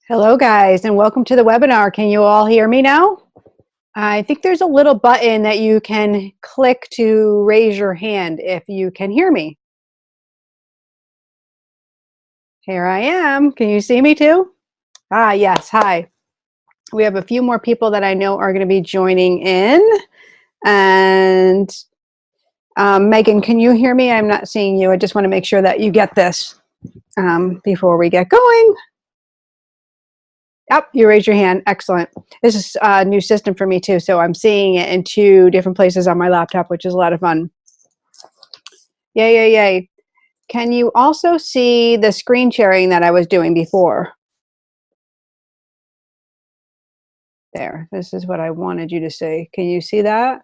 Hello, guys, and welcome to the webinar. Can you all hear me now? I think there's a little button that you can click to raise your hand if you can hear me. Here I am. Can you see me too? Yes. Hi. We have a few more people that I know are going to be joining in. And Megan, can you hear me? I'm not seeing you. I just want to make sure that you get this before we get going. Yep, you raise your hand. Excellent. This is a new system for me too, so I'm seeing it in two different places on my laptop, which is a lot of fun. Yay, yay, yay. Can you also see the screen sharing that I was doing before? There, this is what I wanted you to see. Can you see that?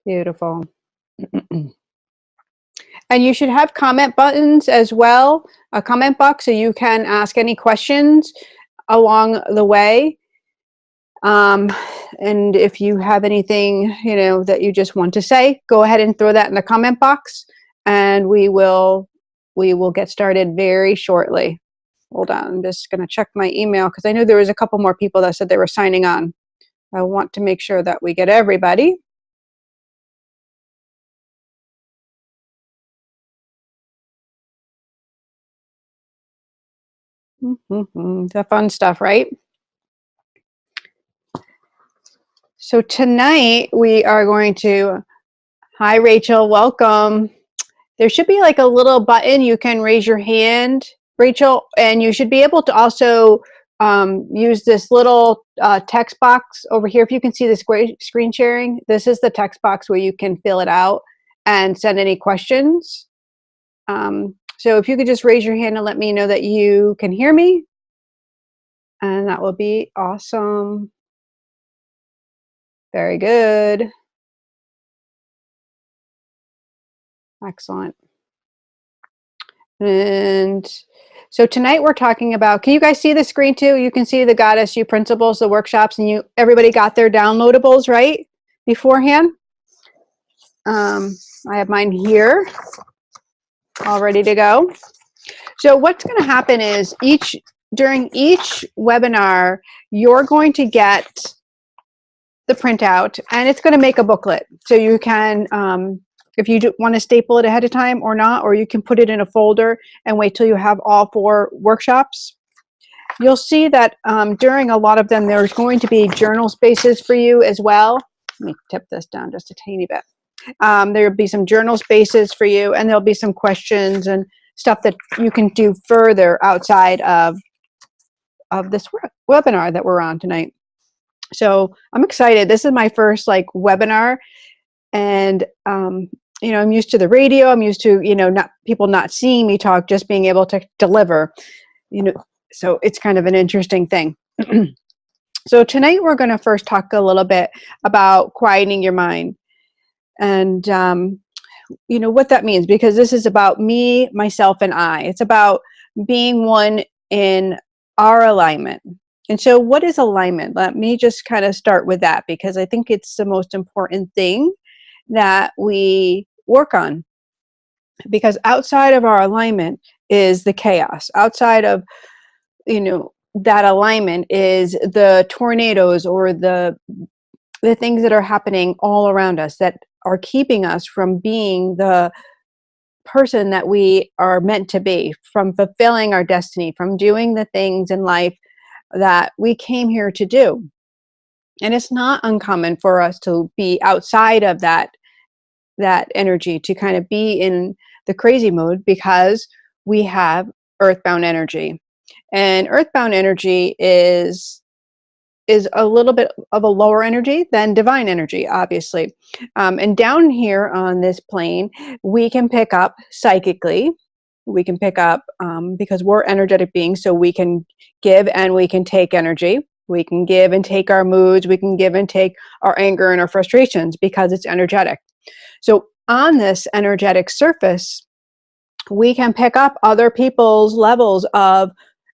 Beautiful. And you should have comment buttons as well, a comment box, so you can ask any questions along the way. And if you have anything, that you just want to say, go ahead and throw that in the comment box, and we will get started very shortly. Hold on, I'm just going to check my email because I knew there was a couple more people that said they were signing on. I want to make sure that we get everybody. The fun stuff, right? So tonight we are going to, hi Rachel, welcome. There should be like a little button you can raise your hand, Rachel, and you should be able to also use this little text box over here. If you can see the screen sharing, this is the text box where you can fill it out and send any questions. So if you could just raise your hand and let me know that you can hear me, and that will be awesome. Very good. Excellent. And so tonight we're talking about, can you guys see the screen too? You can see the Goddess You principles, the workshops, and everybody got their downloadables, right? Beforehand. I have mine here, all ready to go. So what's going to happen is during each webinar, you're going to get the printout, and it's going to make a booklet. So you can, if you want to staple it ahead of time or not, or you can put it in a folder and wait till you have all 4 workshops. You'll see that during a lot of them, there's going to be journal spaces for you as well. Let me tip this down just a tiny bit. There'll be some journal spaces for you, and there'll be some questions and stuff that you can do further outside of this webinar that we're on tonight. So I'm excited. This is my first webinar, and I'm used to the radio. I'm used to people not seeing me talk, just being able to deliver. So it's kind of an interesting thing. So tonight we're going to first talk a little bit about quieting your mind, and what that means, because this is about me, myself, and I. It's about being one in our alignment. And so what is alignment? Let me just kind of start with that, because I think it's the most important thing that we work on. Because outside of our alignment is the chaos. Outside of, that alignment is the tornadoes or the things that are happening all around us that are keeping us from being the person that we are meant to be, from fulfilling our destiny, from doing the things in life that we came here to do. And it's not uncommon for us to be outside of that energy, to kind of be in the crazy mode, because we have earthbound energy. And earthbound energy is a little bit of a lower energy than divine energy, obviously. And down here on this plane, we can pick up psychically. We can pick up because we're energetic beings, so we can give and we can take energy. We can give and take our moods. We can give and take our anger and our frustrations, because it's energetic. So on this energetic surface, we can pick up other people's levels of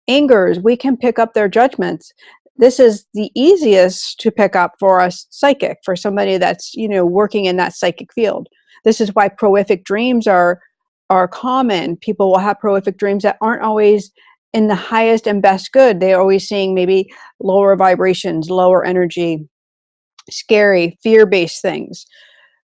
angers. We can pick up their judgments. This is the easiest to pick up for us psychic, for somebody that's, working in that psychic field. This is why prolific dreams are are common. People will have prolific dreams that aren't always in the highest and best good. They're always seeing maybe lower vibrations, lower energy, scary, fear-based things,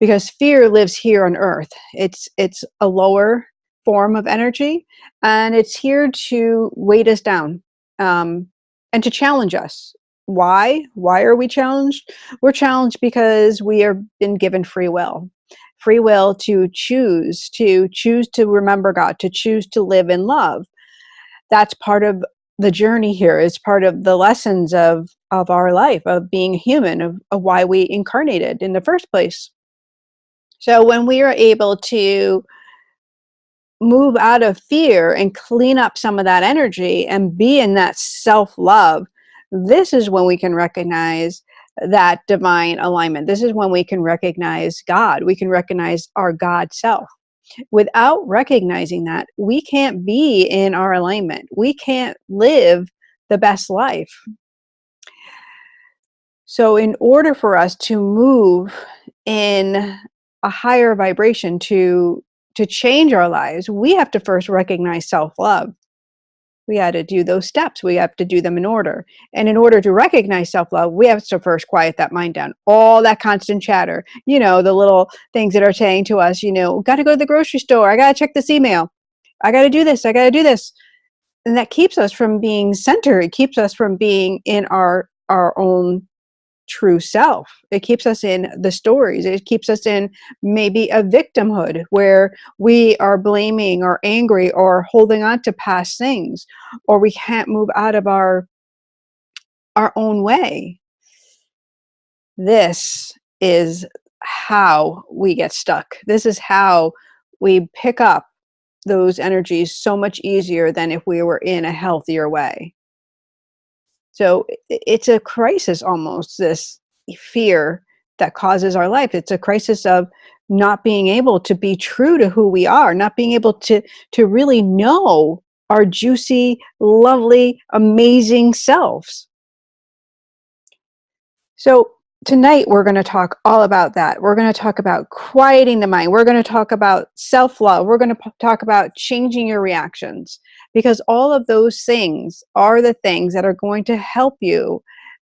because fear lives here on earth. It's a lower form of energy, and it's here to weight us down, and to challenge us. Why are we challenged? We're challenged because we have been given free will. Free will to choose to remember God, to choose to live in love. That's part of the journey here. It's part of the lessons of our life, of being human, of why we incarnated in the first place. So when we are able to move out of fear and clean up some of that energy and be in that self-love, this is when we can recognize that divine alignment. This is when we can recognize God. We can recognize our God self. Without recognizing that, we can't be in our alignment. We can't live the best life. So in order for us to move in a higher vibration, to change our lives, we have to first recognize self-love. We had to do those steps. We have to do them in order. And in order to recognize self-love, we have to first quiet that mind down. All that constant chatter, the little things that are saying to us, got to go to the grocery store. I got to check this email. I got to do this. I got to do this. And that keeps us from being centered. It keeps us from being in our own true self. It keeps us in the stories. It keeps us in maybe a victimhood where we are blaming or angry or holding on to past things, or we can't move out of our own way. This is how we get stuck. This is how we pick up those energies so much easier than if we were in a healthier way. So it's a crisis almost, this fear that causes our life. It's a crisis of not being able to be true to who we are, not being able to really know our juicy, lovely, amazing selves. So tonight we're going to talk all about that. We're going to talk about quieting the mind. We're going to talk about self-love. We're going to talk about changing your reactions, because all of those things are the things that are going to help you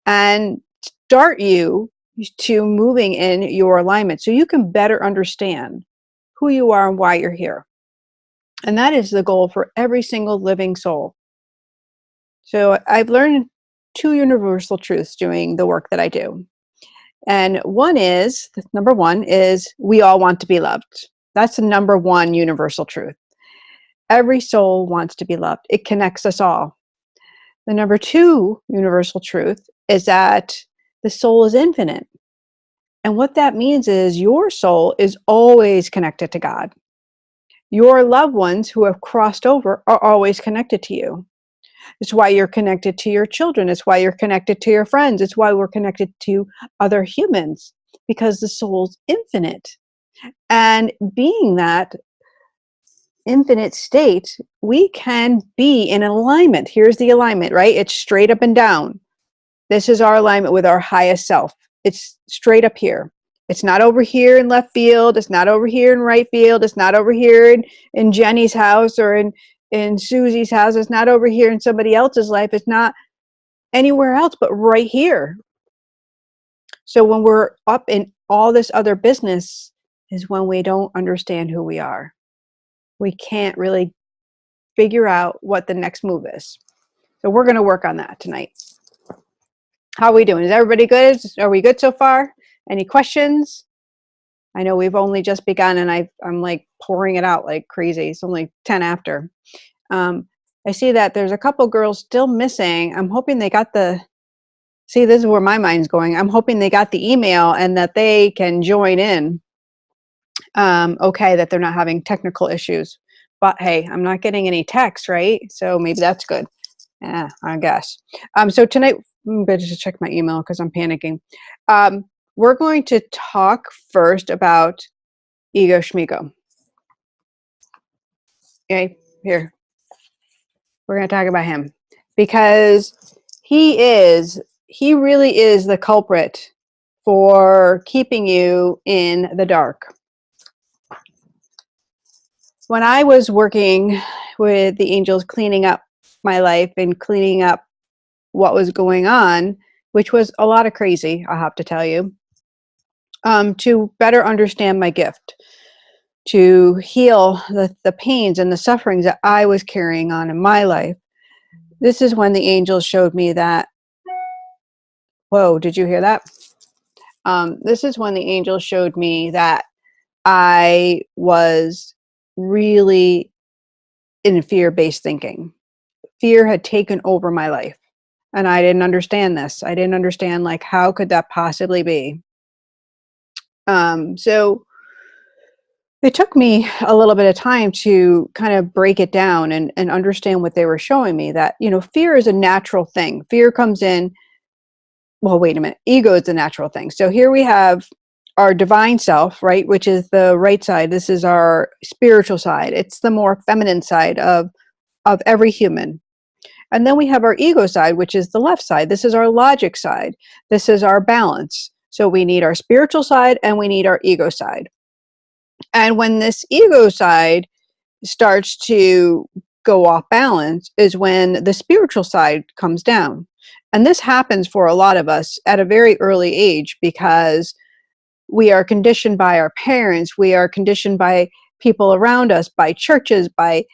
and start you to moving in your alignment, so you can better understand who you are and why you're here. And that is the goal for every single living soul. So I've learned two universal truths doing the work that I do. And number one is we all want to be loved. That's the number one universal truth. Every soul wants to be loved. It connects us all. The number two universal truth is that the soul is infinite. And what that means is your soul is always connected to God. Your loved ones who have crossed over are always connected to you. It's why you're connected to your children. It's why you're connected to your friends. It's why we're connected to other humans, because the soul's infinite. And being that infinite state, we can be in alignment. Here's the alignment, right? It's straight up and down. This is our alignment with our highest self. It's straight up here. It's not over here in left field. It's not over here in right field. It's not over here in Jenny's house or in Susie's house. It's not over here in somebody else's life. It's not anywhere else but right here. So when we're up in all this other business is when we don't understand who we are. We can't really figure out what the next move is. So we're going to work on that tonight. How are we doing? Is everybody good? Are we good so far? Any questions? I know we've only just begun and I'm like pouring it out like crazy. It's only 10 after. I see that there's a couple girls still missing. I'm hoping they got see, this is where my mind's going. I'm hoping they got the email and that they can join in. Okay, that they're not having technical issues. But hey, I'm not getting any text, right? So maybe that's good. Yeah, I guess. So tonight, I'm going to just check my email because I'm panicking. We're going to talk first about Ego Schmigo. Okay, here. We're going to talk about him because he really is the culprit for keeping you in the dark. when I was working with the angels, cleaning up my life and cleaning up what was going on, which was a lot of crazy, I have to tell you, to better understand my gift, to heal the pains and the sufferings that I was carrying on in my life. This is when the angels showed me that, whoa, did you hear that? This is when the angels showed me that I was really in fear-based thinking. Fear had taken over my life, and I didn't understand this. I didn't understand, like, how could that possibly be? So it took me a little bit of time to kind of break it down and understand what they were showing me, that, fear is a natural thing. Fear comes in, well, wait a minute, ego is a natural thing. So here we have our divine self, right, which is the right side. This is our spiritual side. It's the more feminine side of every human. And then we have our ego side, which is the left side. This is our logic side. This is our balance. So we need our spiritual side and we need our ego side. And when this ego side starts to go off balance is when the spiritual side comes down. And this happens for a lot of us at a very early age, because we are conditioned by our parents, we are conditioned by people around us, by churches, by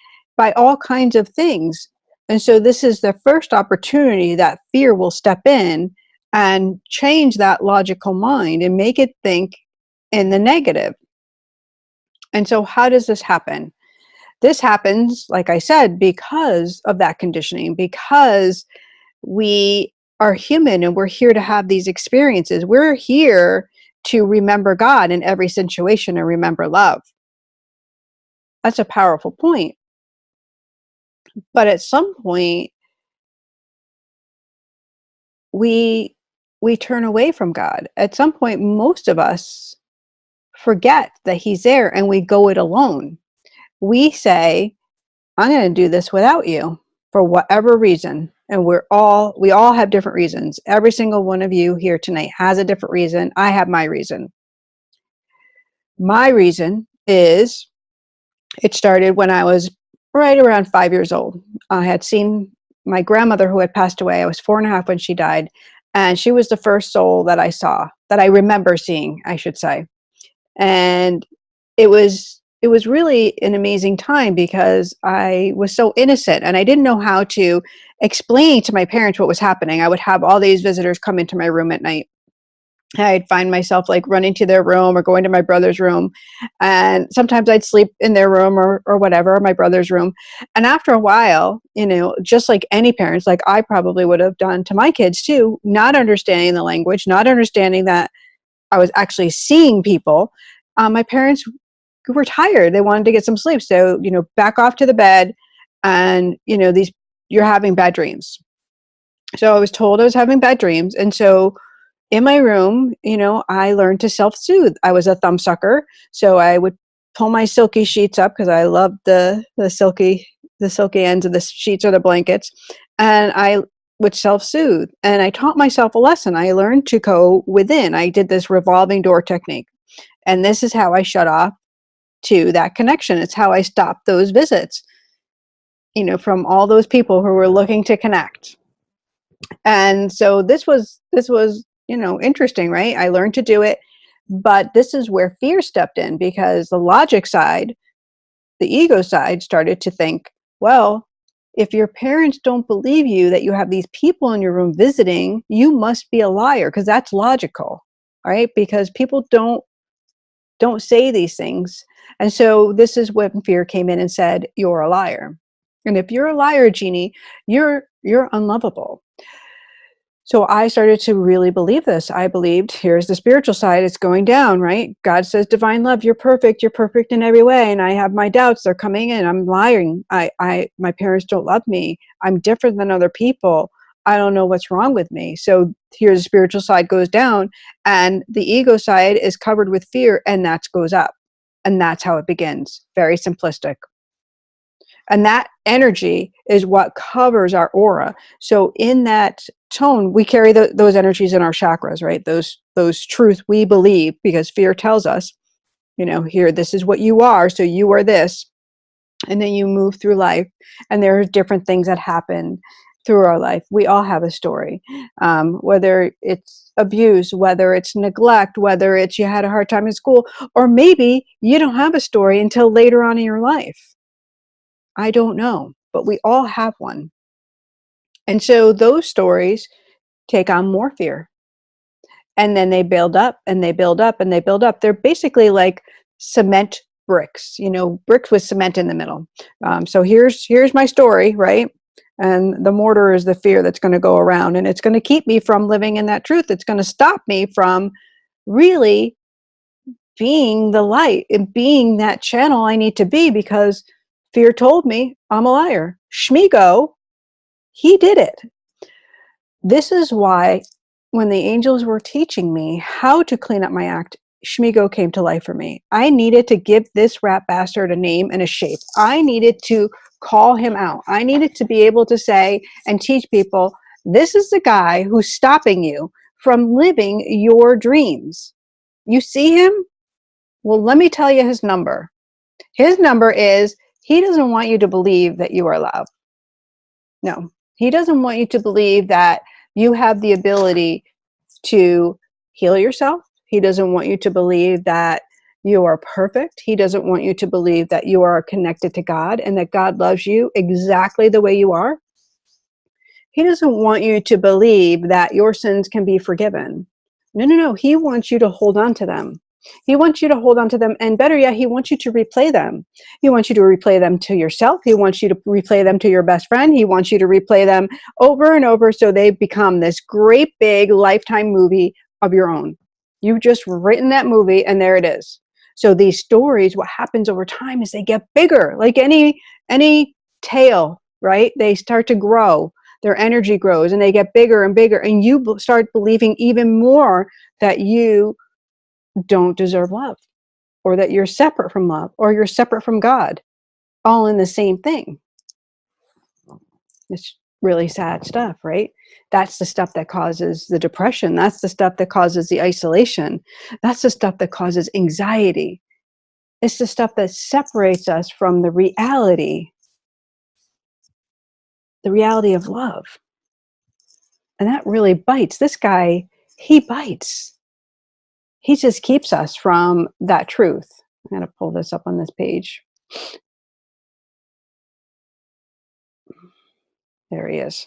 all kinds of things. And so this is the first opportunity that fear will step in and change that logical mind and make it think in the negative. And so how does this happen? This happens, like I said, because of that conditioning, because we are human and we're here to have these experiences. We're here to remember God in every situation and remember love. That's a powerful point. But at some point, we turn away from God. At some point, most of us forget that He's there and we go it alone. We say, I'm going to do this without you for whatever reason. And we all have different reasons. Every single one of you here tonight has a different reason. I have my reason. My reason is, it started when I was right around 5 years old. I had seen my grandmother, who had passed away. I was 4.5 when she died. And she was the first soul that I saw, that I remember seeing, I should say. And it was really an amazing time, because I was so innocent and I didn't know how to explain to my parents what was happening. I would have all these visitors come into my room at night. I'd find myself like running to their room or going to my brother's room. And sometimes I'd sleep in their room or whatever, my brother's room. And after a while, just like any parents, like I probably would have done to my kids too, not understanding the language, not understanding that I was actually seeing people, my parents were tired. They wanted to get some sleep. So, back off to the bed, and, you're having bad dreams. So I was told I was having bad dreams. And so in my room, I learned to self-soothe. I was a thumbsucker. So I would pull my silky sheets up, because I loved the silky ends of the sheets or the blankets. And I would self-soothe. And I taught myself a lesson. I learned to go within. I did this revolving door technique. And this is how I shut off to that connection. It's how I stopped those visits, from all those people who were looking to connect. And so this was, interesting, right? I learned to do it, but this is where fear stepped in, because the logic side, the ego side, started to think, well, if your parents don't believe you that you have these people in your room visiting, you must be a liar, because that's logical, right? Because people don't say these things. And so this is when fear came in and said, you're a liar. And if you're a liar, Jeannie, you're unlovable. So I started to really believe this. I believed, here's the spiritual side, it's going down, right? God says, divine love, you're perfect in every way. And I have my doubts, they're coming in, I'm lying. My parents don't love me. I'm different than other people. I don't know what's wrong with me. So here the spiritual side goes down, and the ego side is covered with fear, and that goes up. And that's how it begins. Very simplistic. And that energy is what covers our aura. So in that tone, we carry those energies in our chakras, right? Those truths we believe, because fear tells us, here, this is what you are, so you are this. And then you move through life, and there are different things that happen through our life. We all have a story, whether it's abuse, whether it's neglect, whether it's you had a hard time in school, or maybe you don't have a story until later on in your life. I don't know, but we all have one. And so those stories take on more fear. And then they build up and they build up and they build up. They're basically like cement bricks, bricks with cement in the middle. So here's my story, right? And the mortar is the fear that's going to go around, and it's going to keep me from living in that truth. It's going to stop me from really being the light and being that channel I need to be, because fear told me I'm a liar. Schmigo, he did it. This is why when the angels were teaching me how to clean up my act, Schmigo came to life for me. I needed to give this rat bastard a name and a shape. I needed to call him out. I needed to be able to say and teach people, this is the guy who's stopping you from living your dreams. You see him? Well, let me tell you his number. His number is, he doesn't want you to believe that you are loved. No, he doesn't want you to believe that you have the ability to heal yourself. He doesn't want you to believe that you are perfect. He doesn't want you to believe that you are connected to God and that God loves you exactly the way you are. He doesn't want you to believe that your sins can be forgiven. No. He wants you to hold on to them. He wants you to hold on to them. And better yet, he wants you to replay them. He wants you to replay them to yourself. He wants you to replay them to your best friend. He wants you to replay them over and over so they become this great big lifetime movie of your own. You've just written that movie and there it is. So these stories, what happens over time is they get bigger, like any tail, right? They start to grow. Their energy grows and they get bigger and bigger. And you start believing even more that you don't deserve love, or that you're separate from love, or you're separate from God, all in the same thing. It's really sad stuff, right? That's the stuff that causes the depression. That's the stuff that causes the isolation. That's the stuff that causes anxiety. It's the stuff that separates us from the reality of love. And that really bites. This guy, he bites. He just keeps us from that truth. I'm going to pull this up on this page. There he is.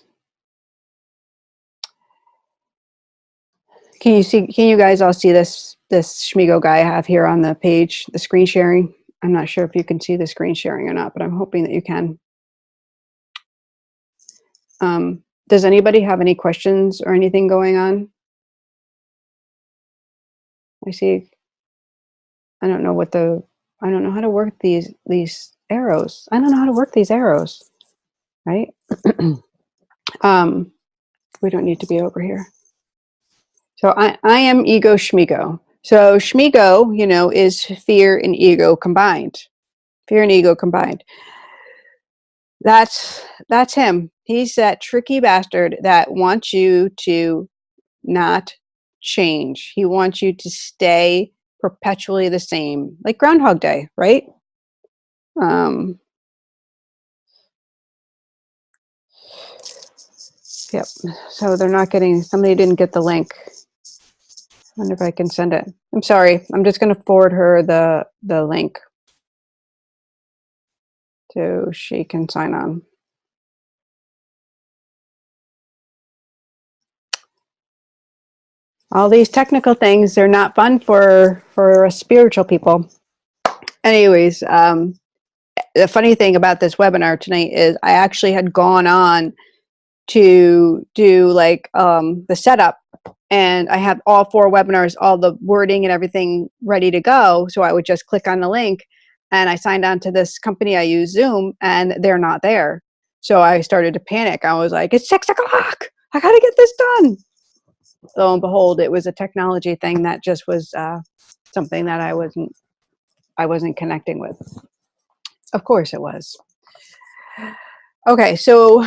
Can you guys all see this Schmigo guy I have here on the page, the screen sharing? I'm not sure if you can see the screen sharing or not, but I'm hoping that you can. Does anybody have any questions or anything going on? I see. I don't know how to work these arrows. I don't know how to work these arrows, right? We don't need to be over here. So I am ego Schmigo. So Schmigo, is fear and ego combined. Fear and ego combined. That's him. He's that tricky bastard that wants you to not change. He wants you to stay perpetually the same, like Groundhog Day, right? Yep. So they're not getting, somebody didn't get the link. I wonder if I can send it. I'm sorry. I'm just going to forward her the link so she can sign on. All these technical things, they're not fun for spiritual people. Anyways, the funny thing about this webinar tonight is I actually had gone on to do like the setup, and I had all 4 webinars, all the wording and everything ready to go. So I would just click on the link and I signed on to this company I use, Zoom, and they're not there. So I started to panic. I was like, it's 6 o'clock. I got to get this done. Lo and behold, it was a technology thing that just was something that I wasn't connecting with. Of course it was. Okay, so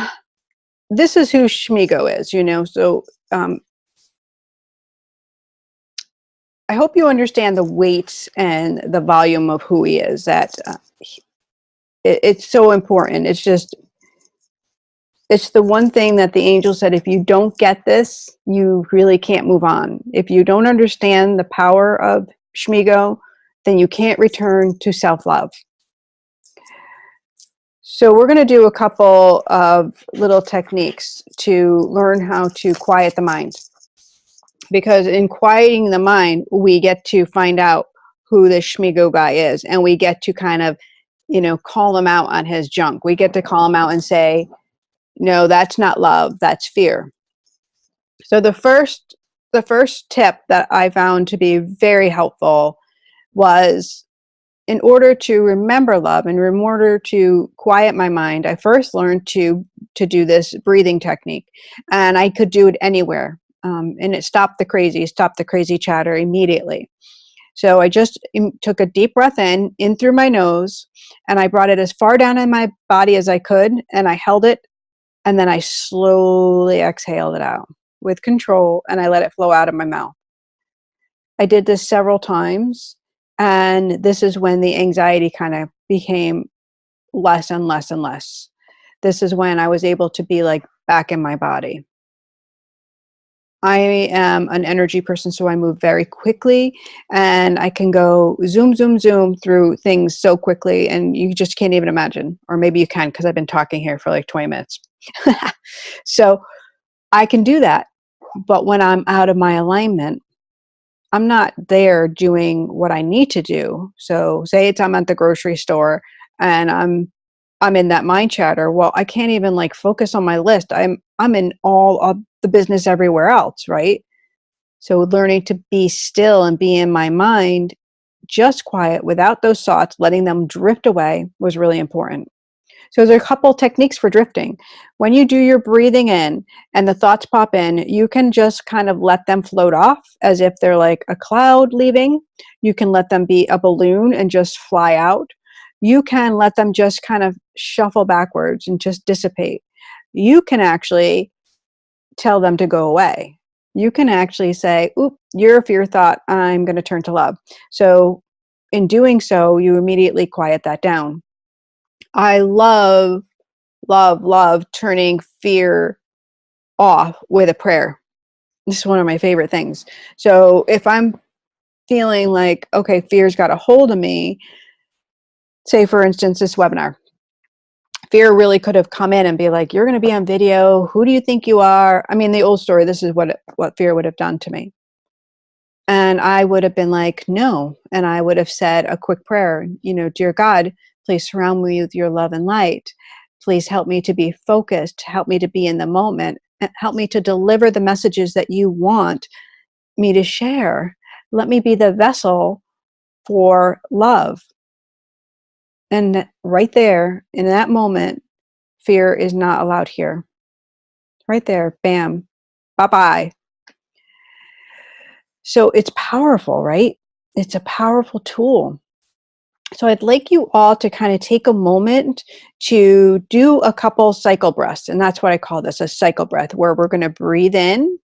this is who Schmigo is, So I hope you understand the weight and the volume of who he is. That it's so important. It's the one thing that the angel said, if you don't get this, you really can't move on. If you don't understand the power of Shmigo, then you can't return to self-love. So we're going to do a couple of little techniques to learn how to quiet the mind. Because in quieting the mind, we get to find out who this Shmigo guy is, and we get to kind of, call him out on his junk. We get to call him out and say, no, that's not love, that's fear. So the first tip that I found to be very helpful was, in order to remember love and in order to quiet my mind, I first learned to do this breathing technique, and I could do it anywhere. And it stopped the crazy chatter immediately. So I just took a deep breath in through my nose, and I brought it as far down in my body as I could, and I held it, and then I slowly exhaled it out with control, and I let it flow out of my mouth. I did this several times, and this is when the anxiety kind of became less and less and less. This is when I was able to be like back in my body. I am an energy person, so I move very quickly, and I can go zoom, zoom, zoom through things so quickly, and you just can't even imagine. Or maybe you can, because I've been talking here for like 20 minutes. So I can do that. But when I'm out of my alignment, I'm not there doing what I need to do. So say I'm at the grocery store and I'm in that mind chatter. Well, I can't even like focus on my list. I'm in all of the business everywhere else, right? So learning to be still and be in my mind, just quiet without those thoughts, letting them drift away, was really important. So there's a couple techniques for drifting. When you do your breathing in and the thoughts pop in, you can just kind of let them float off as if they're like a cloud leaving. You can let them be a balloon and just fly out. You can let them just kind of shuffle backwards and just dissipate. You can actually tell them to go away. You can actually say, oop, you're a fear thought, I'm going to turn to love. So in doing so, you immediately quiet that down. I love, love, love turning fear off with a prayer. This is one of my favorite things. So if I'm feeling like, okay, fear's got a hold of me, say for instance, this webinar, fear really could have come in and be like, you're going to be on video. Who do you think you are? I mean, the old story, this is what fear would have done to me. And I would have been like, no. And I would have said a quick prayer, dear God, please surround me with your love and light. Please help me to be focused, help me to be in the moment, and help me to deliver the messages that you want me to share. Let me be the vessel for love. And right there, in that moment, fear is not allowed here. Right there, bam, bye-bye. So it's powerful, right? It's a powerful tool. So I'd like you all to kind of take a moment to do a couple cycle breaths. And that's what I call this, a cycle breath, where we're going to breathe in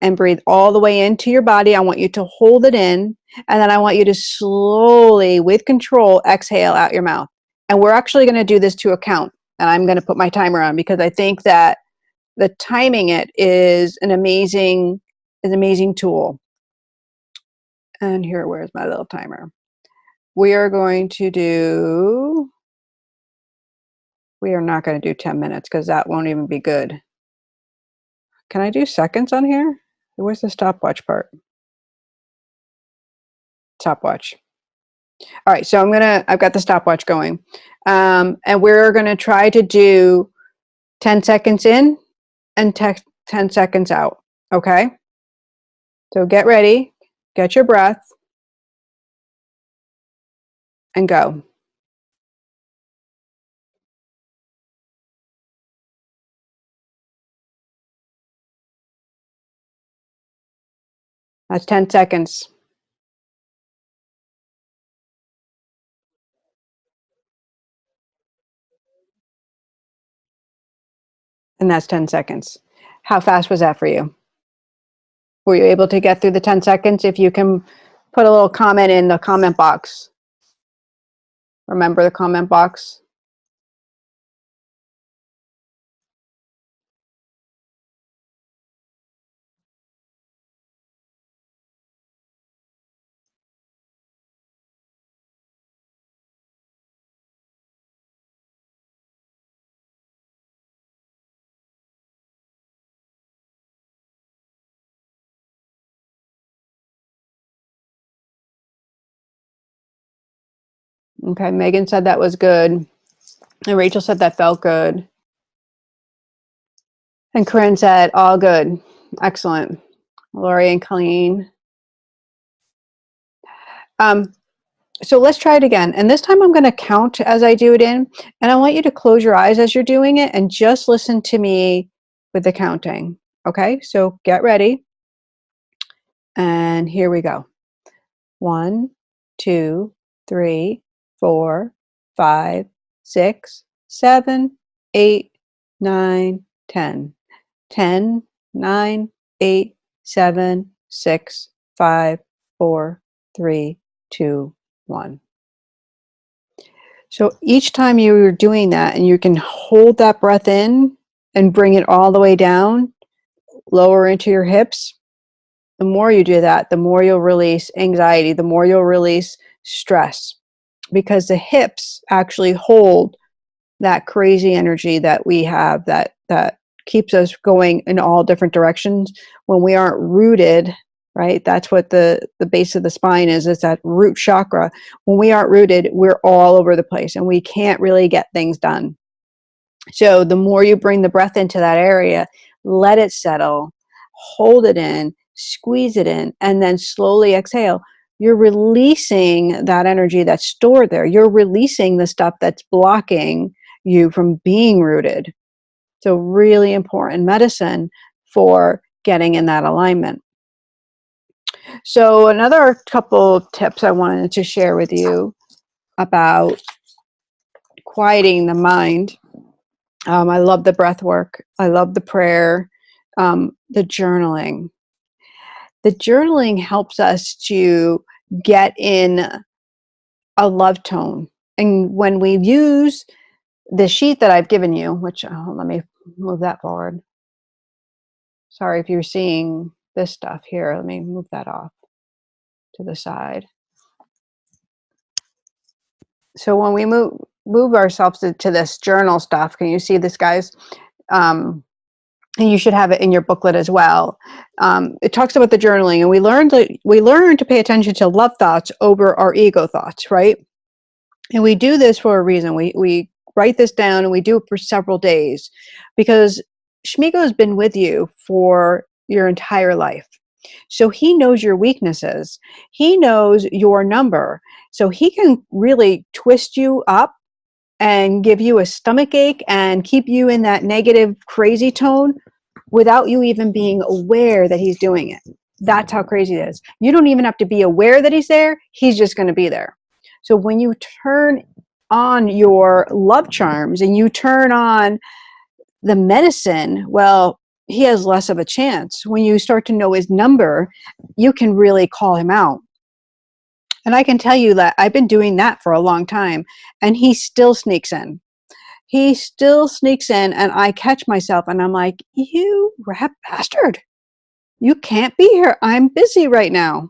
and breathe all the way into your body. I want you to hold it in. And then I want you to slowly, with control, exhale out your mouth. And we're actually going to do this to a count. And I'm going to put my timer on because I think that the timing it is an amazing tool. And here, where's my little timer? We are not going to do 10 minutes because that won't even be good. Can I do seconds on here? Where's the stopwatch part? Stopwatch. All right, so I've got the stopwatch going. And we're going to try to do 10 seconds in and 10 seconds out, okay? So get ready, get your breath, and go. That's 10 seconds. And that's 10 seconds. How fast was that for you? Were you able to get through the 10 seconds? If you can put a little comment in the comment box. Remember the comment box? Okay, Megan said that was good. And Rachel said that felt good. And Corinne said, all good. Excellent. Lori and Colleen. So let's try it again. And this time I'm going to count as I do it in. And I want you to close your eyes as you're doing it and just listen to me with the counting. Okay, so get ready. And here we go. 1, 2, 3, 4, 5, 6, 7, 8, 9, 10. 10, 9, 8, 7, 6, 5, 4, 3, 2, 1. So each time you're doing that, and you can hold that breath in and bring it all the way down, lower into your hips, the more you do that, the more you'll release anxiety, the more you'll release stress, because the hips actually hold that crazy energy that we have that keeps us going in all different directions when we aren't rooted, right? That's what the base of the spine is that root chakra. When we aren't rooted, we're all over the place and we can't really get things done. So the more you bring the breath into that area, let it settle, hold it in, squeeze it in, and then slowly exhale. You're releasing that energy that's stored there. You're releasing the stuff that's blocking you from being rooted. So really important medicine for getting in that alignment. So another couple of tips I wanted to share with you about quieting the mind. I love the breath work. I love the prayer, the journaling. The journaling helps us to get in a love tone. And when we use the sheet that I've given you, which let me move that forward. Sorry if you're seeing this stuff here. Let me move that off to the side. So when we move ourselves to this journal stuff, can you see this, guys? And you should have it in your booklet as well. It talks about the journaling, and we learn to pay attention to love thoughts over our ego thoughts, right? And we do this for a reason. We write this down and we do it for several days, because Schmigo has been with you for your entire life. So he knows your weaknesses. He knows your number. So he can really twist you up and give you a stomach ache and keep you in that negative, crazy tone without you even being aware that he's doing it. That's how crazy it is. You don't even have to be aware that he's there. He's just going to be there. So when you turn on your love charms and you turn on the medicine, well, he has less of a chance. When you start to know his number, you can really call him out. And I can tell you that I've been doing that for a long time, and he still sneaks in. He still sneaks in, and I catch myself and I'm like, you rat bastard. You can't be here. I'm busy right now.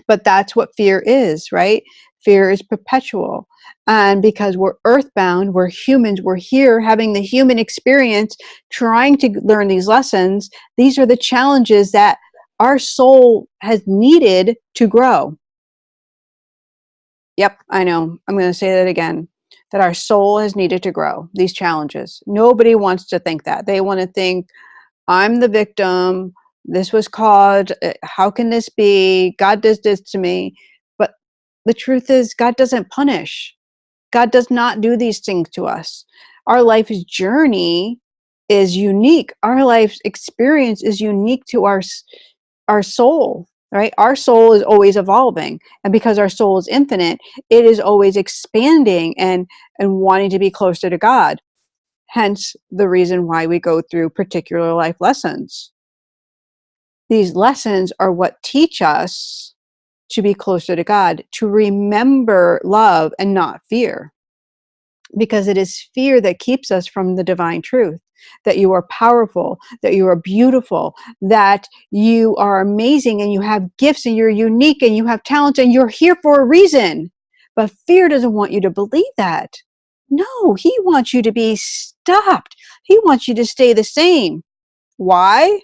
But that's what fear is, right? Fear is perpetual. And because we're earthbound, we're humans, we're here having the human experience, trying to learn these lessons. These are the challenges that our soul has needed to grow. Yep, I know. I'm going to say that again, that our soul has needed to grow, these challenges. Nobody wants to think that. They want to think, I'm the victim. This was caused. How can this be? God does this to me. But the truth is, God doesn't punish. God does not do these things to us. Our life's journey is unique. Our life's experience is unique to our soul, right? Our soul is always evolving. And because our soul is infinite, it is always expanding and wanting to be closer to God. Hence the reason why we go through particular life lessons. These lessons are what teach us to be closer to God, to remember love and not fear. Because it is fear that keeps us from the divine truth, that you are powerful, that you are beautiful, that you are amazing and you have gifts and you're unique and you have talents and you're here for a reason. But fear doesn't want you to believe that. No, he wants you to be stopped. He wants you to stay the same. Why?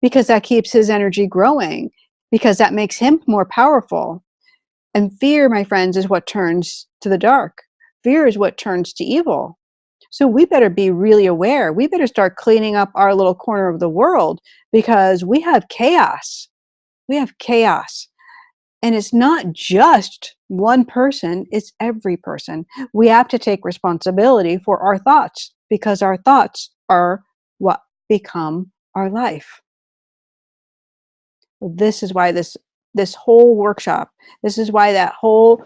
Because that keeps his energy growing, because that makes him more powerful. And fear, my friends, is what turns to the dark. Fear is what turns to evil. So we better be really aware. We better start cleaning up our little corner of the world, because we have chaos. We have chaos. And it's not just one person, it's every person. We have to take responsibility for our thoughts, because our thoughts are what become our life. This is why this whole workshop, this is why that whole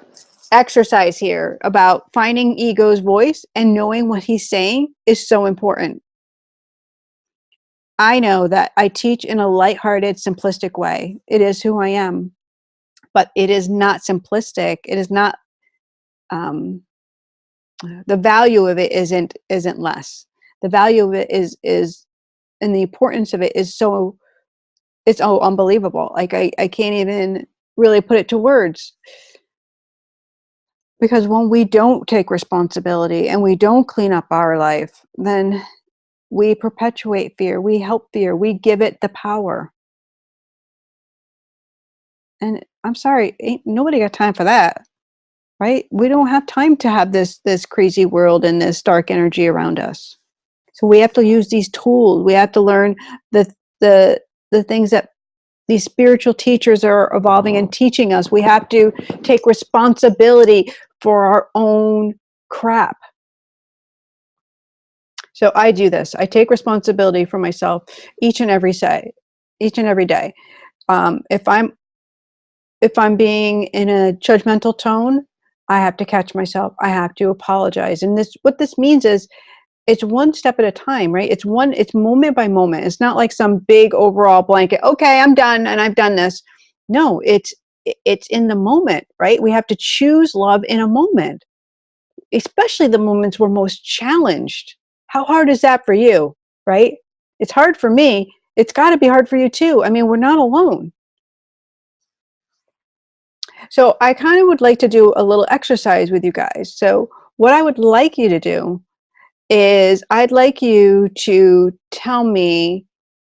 exercise here about finding ego's voice and knowing what he's saying is so important. I know that I teach in a lighthearted, simplistic way. It is who I am, but it is not simplistic. It is not, the value of it isn't less. The value of it is, and the importance of it is so, it's unbelievable. Like I can't even really put it to words. Because when we don't take responsibility and we don't clean up our life, then we perpetuate fear, we help fear, we give it the power. And I'm sorry, ain't nobody got time for that, right? We don't have time to have this crazy world and this dark energy around us. So we have to use these tools. We have to learn the things that these spiritual teachers are evolving and teaching us. We have to take responsibility for our own crap. So I do this. I take responsibility for myself each and every day. If I'm being in a judgmental tone, I have to catch myself. I have to apologize. And what this means is, it's one step at a time, right? It's moment by moment. It's not like some big overall blanket. Okay, I'm done and I've done this. No, it's in the moment, right? We have to choose love in a moment, especially the moments we're most challenged. How hard is that for you, right? It's hard for me. It's got to be hard for you too. I mean, we're not alone. So I kind of would like to do a little exercise with you guys. So what I would like you to do is, I'd like you to tell me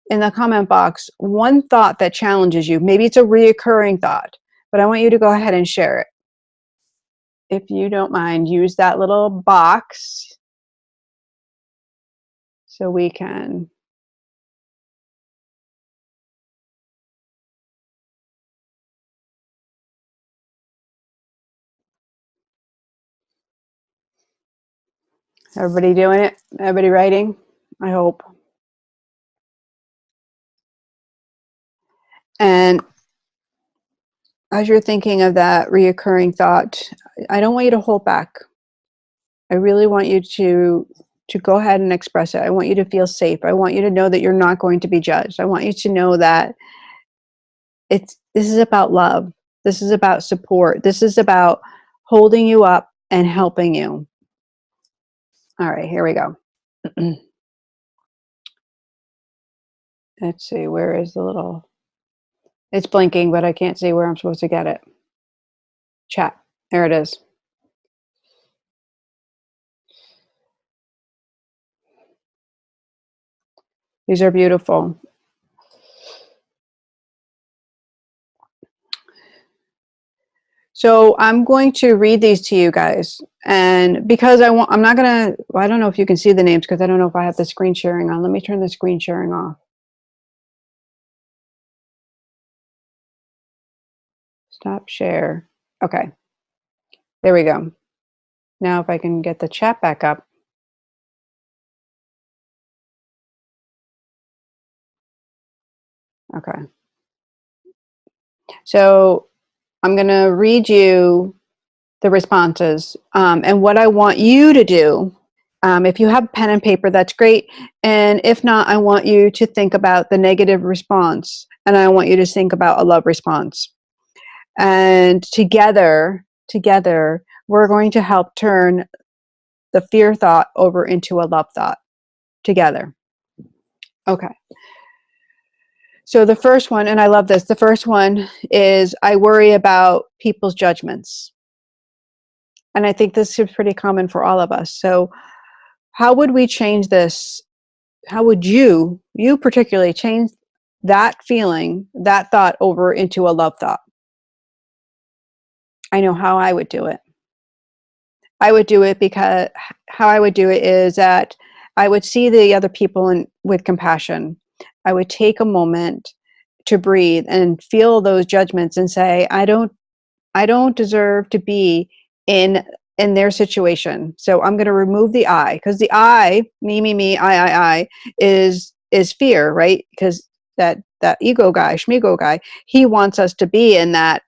in the comment box one thought that challenges you. Maybe it's a reoccurring thought, but I want you to go ahead and share it. If you don't mind, use that little box so we can. Everybody doing it? Everybody writing? I hope. And as you're thinking of that reoccurring thought, I don't want you to hold back. I really want you to go ahead and express it. I want you to feel safe. I want you to know that you're not going to be judged. I want you to know that this is about love. This is about support. This is about holding you up and helping you. All right, here we go. Let's see, where is the little, it's blinking, but I can't see where I'm supposed to get it. Chat, there it is. These are beautiful. So I'm going to read these to you guys. And because I'm not going to, well, I don't know if you can see the names because I don't know if I have the screen sharing on. Let me turn the screen sharing off. Stop share. Okay. There we go. Now if I can get the chat back up. Okay. So I'm going to read you the responses. And what I want you to do, if you have pen and paper, that's great. And if not, I want you to think about the negative response. And I want you to think about a love response. And together, we're going to help turn the fear thought over into a love thought together. Okay. So the first one, and I love this, the first one is I worry about people's judgments. And I think this is pretty common for all of us. So how would we change this? How would you particularly change that feeling, that thought over into a love thought? I know how I would do it. I would do it because how I would do it is that I would see the other people with compassion. I would take a moment to breathe and feel those judgments and say, I don't deserve to be in their situation. So I'm going to remove the I, because the I, me, I is fear, right? Because that ego guy, schmigo guy, he wants us to be in that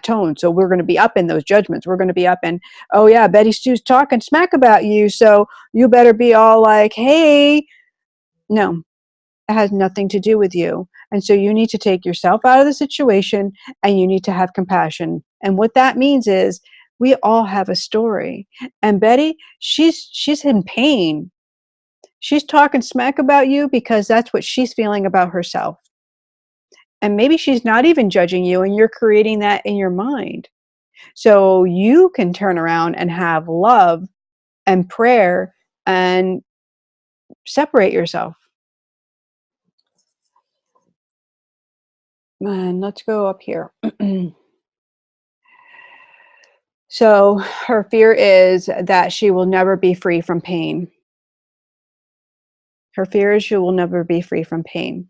tone. So we're going to be up in those judgments. We're going to be up in, oh yeah, Betty Stu's talking smack about you, so you better be all like, hey. No, it has nothing to do with you. And so you need to take yourself out of the situation and you need to have compassion. And what that means is we all have a story. And Betty, she's in pain. She's talking smack about you because that's what she's feeling about herself. And maybe she's not even judging you and you're creating that in your mind. So you can turn around and have love and prayer and separate yourself. And let's go up here. So her fear is that she will never be free from pain. Her fear is she will never be free from pain.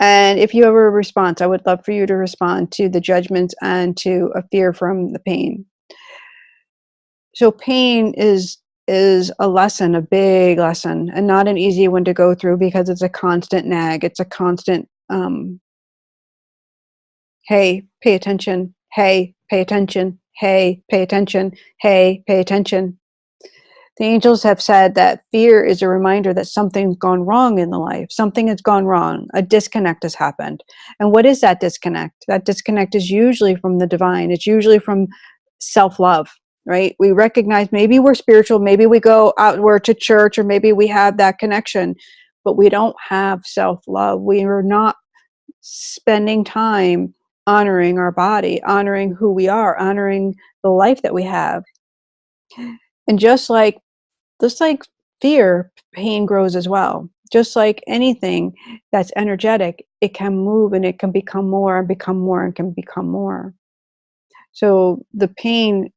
And if you have a response, I would love for you to respond to the judgments and to a fear from the pain. So pain is a lesson, a big lesson, and not an easy one to go through because it's a constant nag. It's a constant, hey, pay attention. Hey, pay attention. Hey, pay attention. Hey, pay attention. The angels have said that fear is a reminder that something's gone wrong in the life. Something has gone wrong. A disconnect has happened. And what is that disconnect? That disconnect is usually from the divine. It's usually from self-love, right? We recognize maybe we're spiritual, maybe we go outward to church, or maybe we have that connection, but we don't have self-love. We are not spending time honoring our body, honoring who we are, honoring the life that we have. And just like fear, pain grows as well. Just like anything that's energetic, it can move and it can become more and become more and can become more. So the pain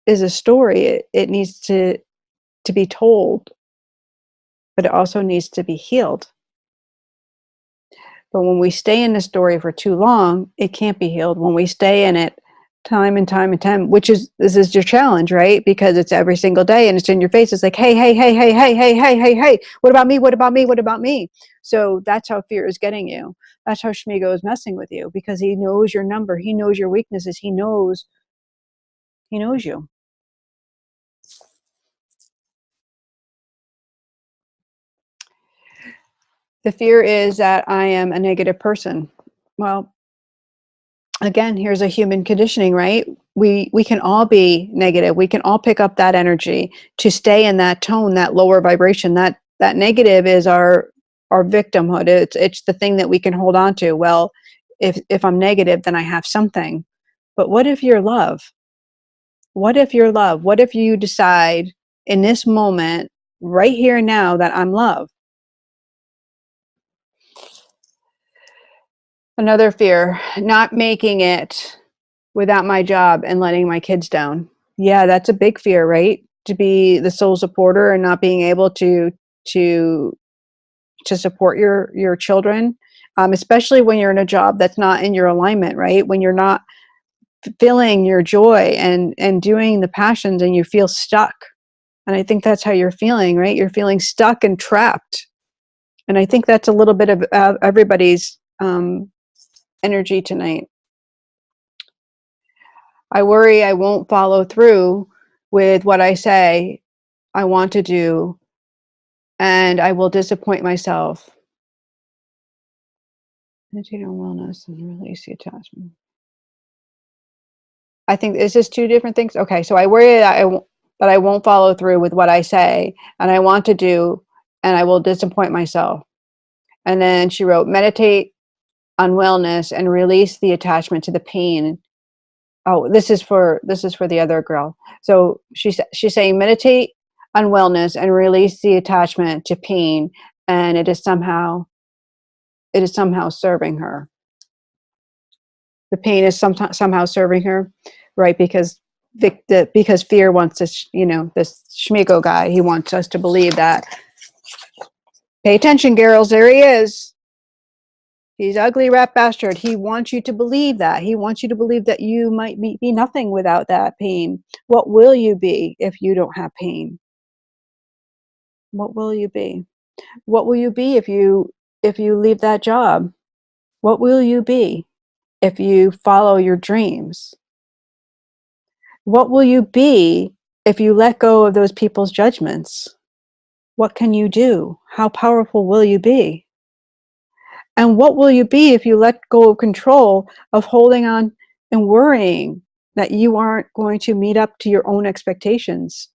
is a story. It needs to be told, but it also needs to be healed. But when we stay in the story for too long, it can't be healed. When we stay in it time and time and time, this is your challenge, right? Because it's every single day and it's in your face. It's like, hey, hey, hey, hey, hey, hey, hey, hey, hey, what about me? What about me? What about me? So that's how fear is getting you. That's how Schmigo is messing with you, because he knows your number. He knows your weaknesses. He knows you. The fear is that I am a negative person. Well, again, here's a human conditioning, right? We can all be negative. We can all pick up that energy to stay in that tone, that lower vibration. That negative is our victimhood. It's the thing that we can hold on to. Well, if I'm negative, then I have something. But what if you're love? What if you're love? What if you decide in this moment, right here and now, that I'm love? Another fear, not making it without my job and letting my kids down. Yeah, that's a big fear, right? To be the sole supporter and not being able to support your children, especially when you're in a job that's not in your alignment, right? When you're not feeling your joy and doing the passions and you feel stuck. And I think that's how you're feeling, right? You're feeling stuck and trapped. And I think that's a little bit of everybody's energy tonight. I worry I won't follow through with what I say I want to do, and I will disappoint myself. Meditate on wellness and release the attachment. I think, is this two different things? Okay, so I worry that I won't follow through with what I say and I want to do, and I will disappoint myself. And then she wrote, meditate on wellness and release the attachment to the pain. Oh, this is for the other girl. So she's saying meditate on wellness and release the attachment to pain, and it is somehow serving her. The pain is somehow serving her, right? Because fear wants this, this Schmigo guy. He wants us to believe that. Pay attention, girls. There he is. He's ugly rat bastard. He wants you to believe that. He wants you to believe that you might be nothing without that pain. What will you be if you don't have pain? What will you be? What will you be if you leave that job? What will you be if you follow your dreams? What will you be if you let go of those people's judgments? What can you do? How powerful will you be? And what will you be if you let go of control of holding on and worrying that you aren't going to meet up to your own expectations?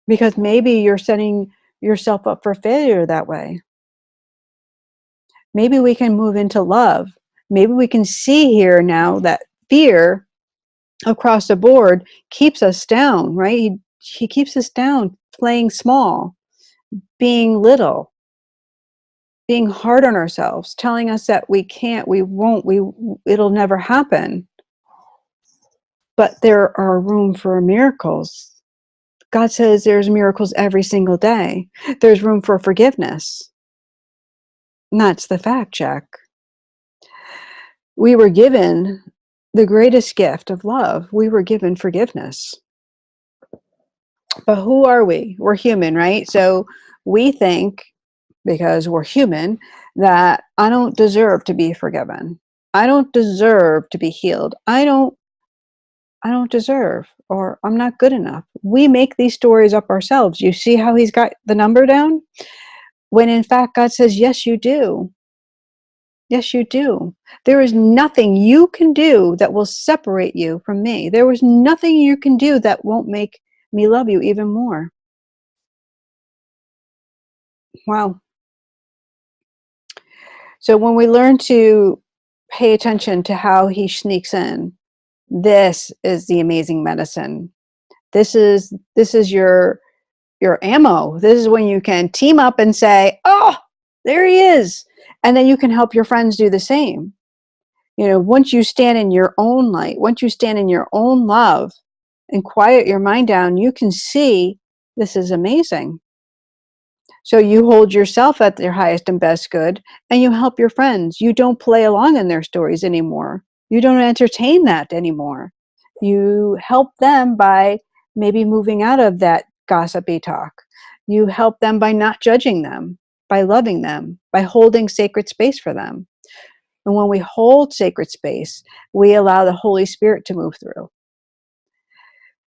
Because maybe you're setting yourself up for failure that way. Maybe we can move into love. Maybe we can see here now that fear across the board keeps us down, right? He keeps us down, playing small, being little, being hard on ourselves, telling us that we can't, we won't, it'll never happen. But there are room for miracles. God says there's miracles every single day. There's room for forgiveness. And that's the fact check. We were given the greatest gift of love. We were given forgiveness. But who are we? We're human, right? So we think, because we're human, that I don't deserve to be forgiven. I don't deserve to be healed. I don't deserve, or I'm not good enough. We make these stories up ourselves. You see how he's got the number down? When in fact, God says, yes, you do. Yes, you do. There is nothing you can do that will separate you from me. There is nothing you can do that won't make me love you even more. Wow. So when we learn to pay attention to how he sneaks in, this is the amazing medicine. This is your ammo. This is when you can team up and say, oh, there he is. And then you can help your friends do the same. Once you stand in your own light, once you stand in your own love and quiet your mind down, you can see this is amazing. So you hold yourself at their highest and best good, and you help your friends. You don't play along in their stories anymore. You don't entertain that anymore. You help them by maybe moving out of that gossipy talk. You help them by not judging them, by loving them, by holding sacred space for them. And when we hold sacred space, we allow the Holy Spirit to move through.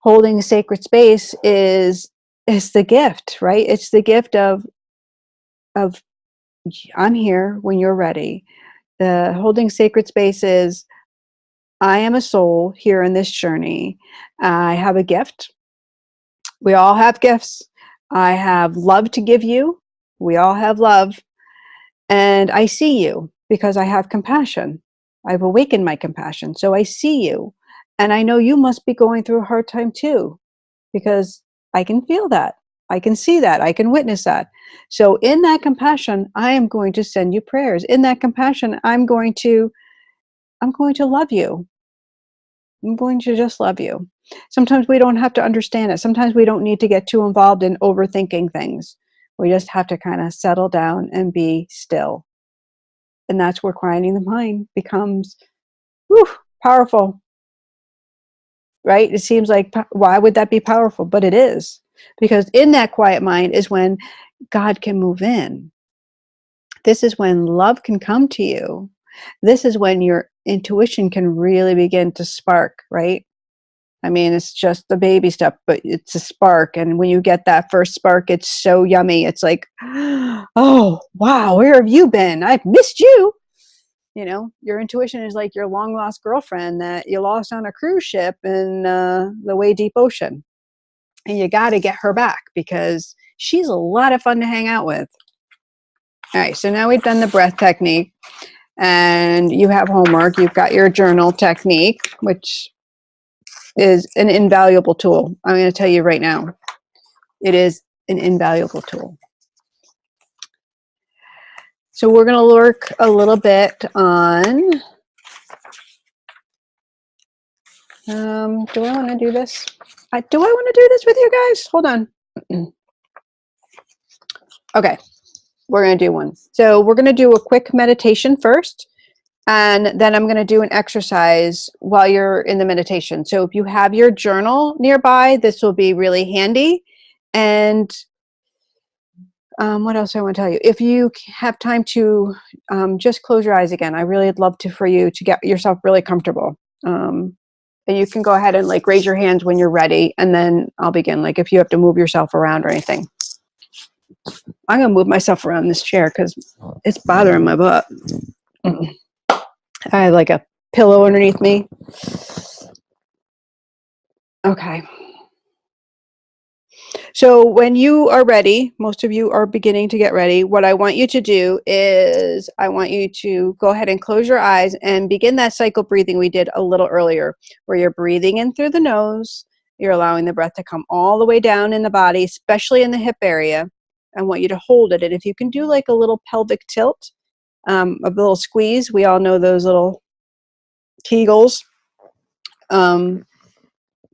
Holding sacred space is the gift, right? It's the gift of I'm here when you're ready. The holding sacred space is, I am a soul here in this journey. I have a gift. We all have gifts. I have love to give you. We all have love. And I see you because I have compassion. I've awakened my compassion. So I see you. And I know you must be going through a hard time too, because I can feel that. I can see that. I can witness that. So in that compassion, I am going to send you prayers. In that compassion, I'm going to love you. I'm going to just love you. Sometimes we don't have to understand it. Sometimes we don't need to get too involved in overthinking things. We just have to kind of settle down and be still. And that's where quieting the mind becomes powerful. Right? It seems like, why would that be powerful? But it is. Because in that quiet mind is when God can move in. This is when love can come to you. This is when your intuition can really begin to spark, right? I mean, it's just the baby step, but it's a spark. And when you get that first spark, it's so yummy. It's like, oh, wow, where have you been? I've missed you. You know, your intuition is like your long lost girlfriend that you lost on a cruise ship in the way deep ocean. And you got to get her back because she's a lot of fun to hang out with. All right, so now we've done the breath technique and you have homework. You've got your journal technique, which is an invaluable tool. I'm going to tell you right now, it is an invaluable tool. So we're going to work a little bit on, do I want to do this? Do I want to do this with you guys? Hold on. Okay, we're going to do one. So we're going to do a quick meditation first, and then I'm going to do an exercise while you're in the meditation. So if you have your journal nearby, this will be really handy. And what else I want to tell you? If you have time to just close your eyes again, I really would love for you to get yourself really comfortable. And you can go ahead and like raise your hands when you're ready, and then I'll begin. Like if you have to move yourself around or anything. I'm going to move myself around this chair because it's bothering my butt. I have like a pillow underneath me. Okay. So when you are ready, most of you are beginning to get ready. What I want you to do is I want you to go ahead and close your eyes and begin that cycle breathing we did a little earlier, where you're breathing in through the nose. You're allowing the breath to come all the way down in the body, especially in the hip area. I want you to hold it. And if you can do like a little pelvic tilt, a little squeeze, we all know those little Kegels.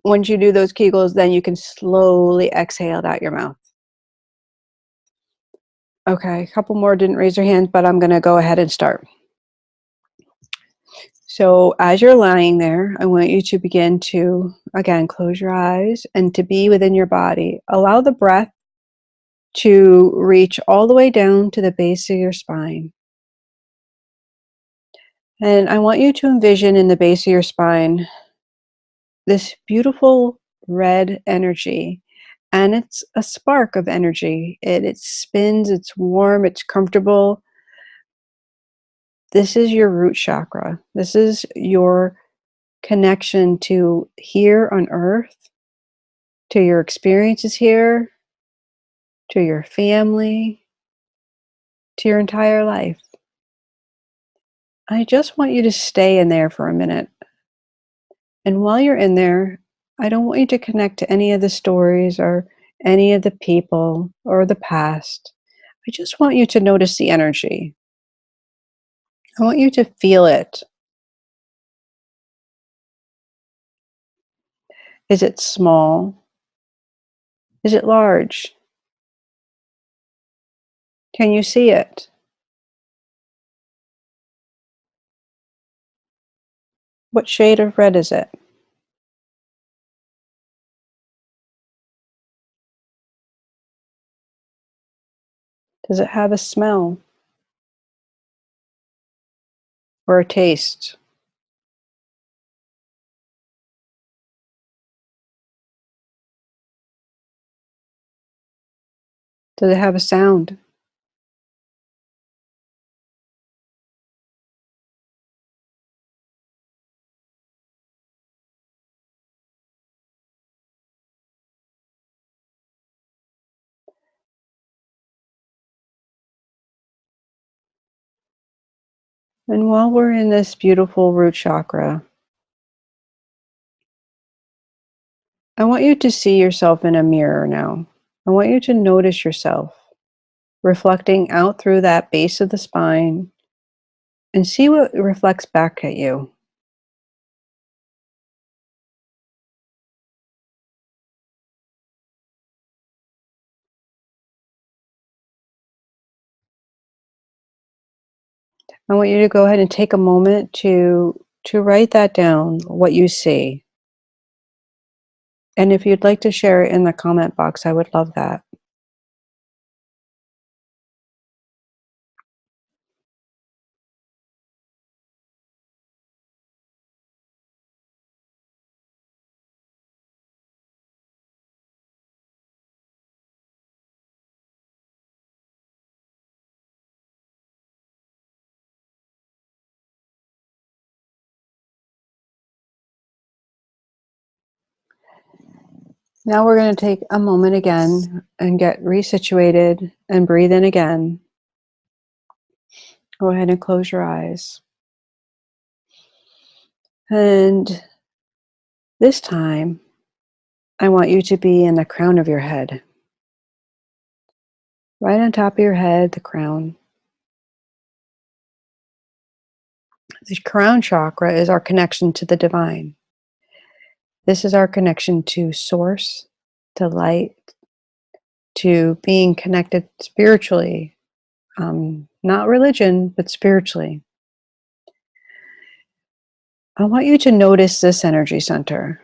Once you do those Kegels, then you can slowly exhale it out your mouth. Okay, a couple more didn't raise their hands, but I'm going to go ahead and start. So as you're lying there, I want you to begin to, again, close your eyes and to be within your body. Allow the breath to reach all the way down to the base of your spine. And I want you to envision in the base of your spine this beautiful red energy. And it's a spark of energy. It spins, it's warm, it's comfortable. This is your root chakra. This is your connection to here on earth, to your experiences here, to your family, to your entire life. I just want you to stay in there for a minute. And while you're in there, I don't want you to connect to any of the stories or any of the people or the past. I just want you to notice the energy. I want you to feel it. Is it small? Is it large? Can you see it? What shade of red is it? Does it have a smell or a taste? Does it have a sound? And while we're in this beautiful root chakra, I want you to see yourself in a mirror now. I want you to notice yourself reflecting out through that base of the spine and see what reflects back at you. I want you to go ahead and take a moment to write that down, what you see. And if you'd like to share it in the comment box, I would love that. Now we're going to take a moment again and get resituated and breathe in again. Go ahead and close your eyes. And this time, I want you to be in the crown of your head. Right on top of your head, the crown. The crown chakra is our connection to the divine. This is our connection to source, to light, to being connected spiritually. Not religion, but spiritually. I want you to notice this energy center.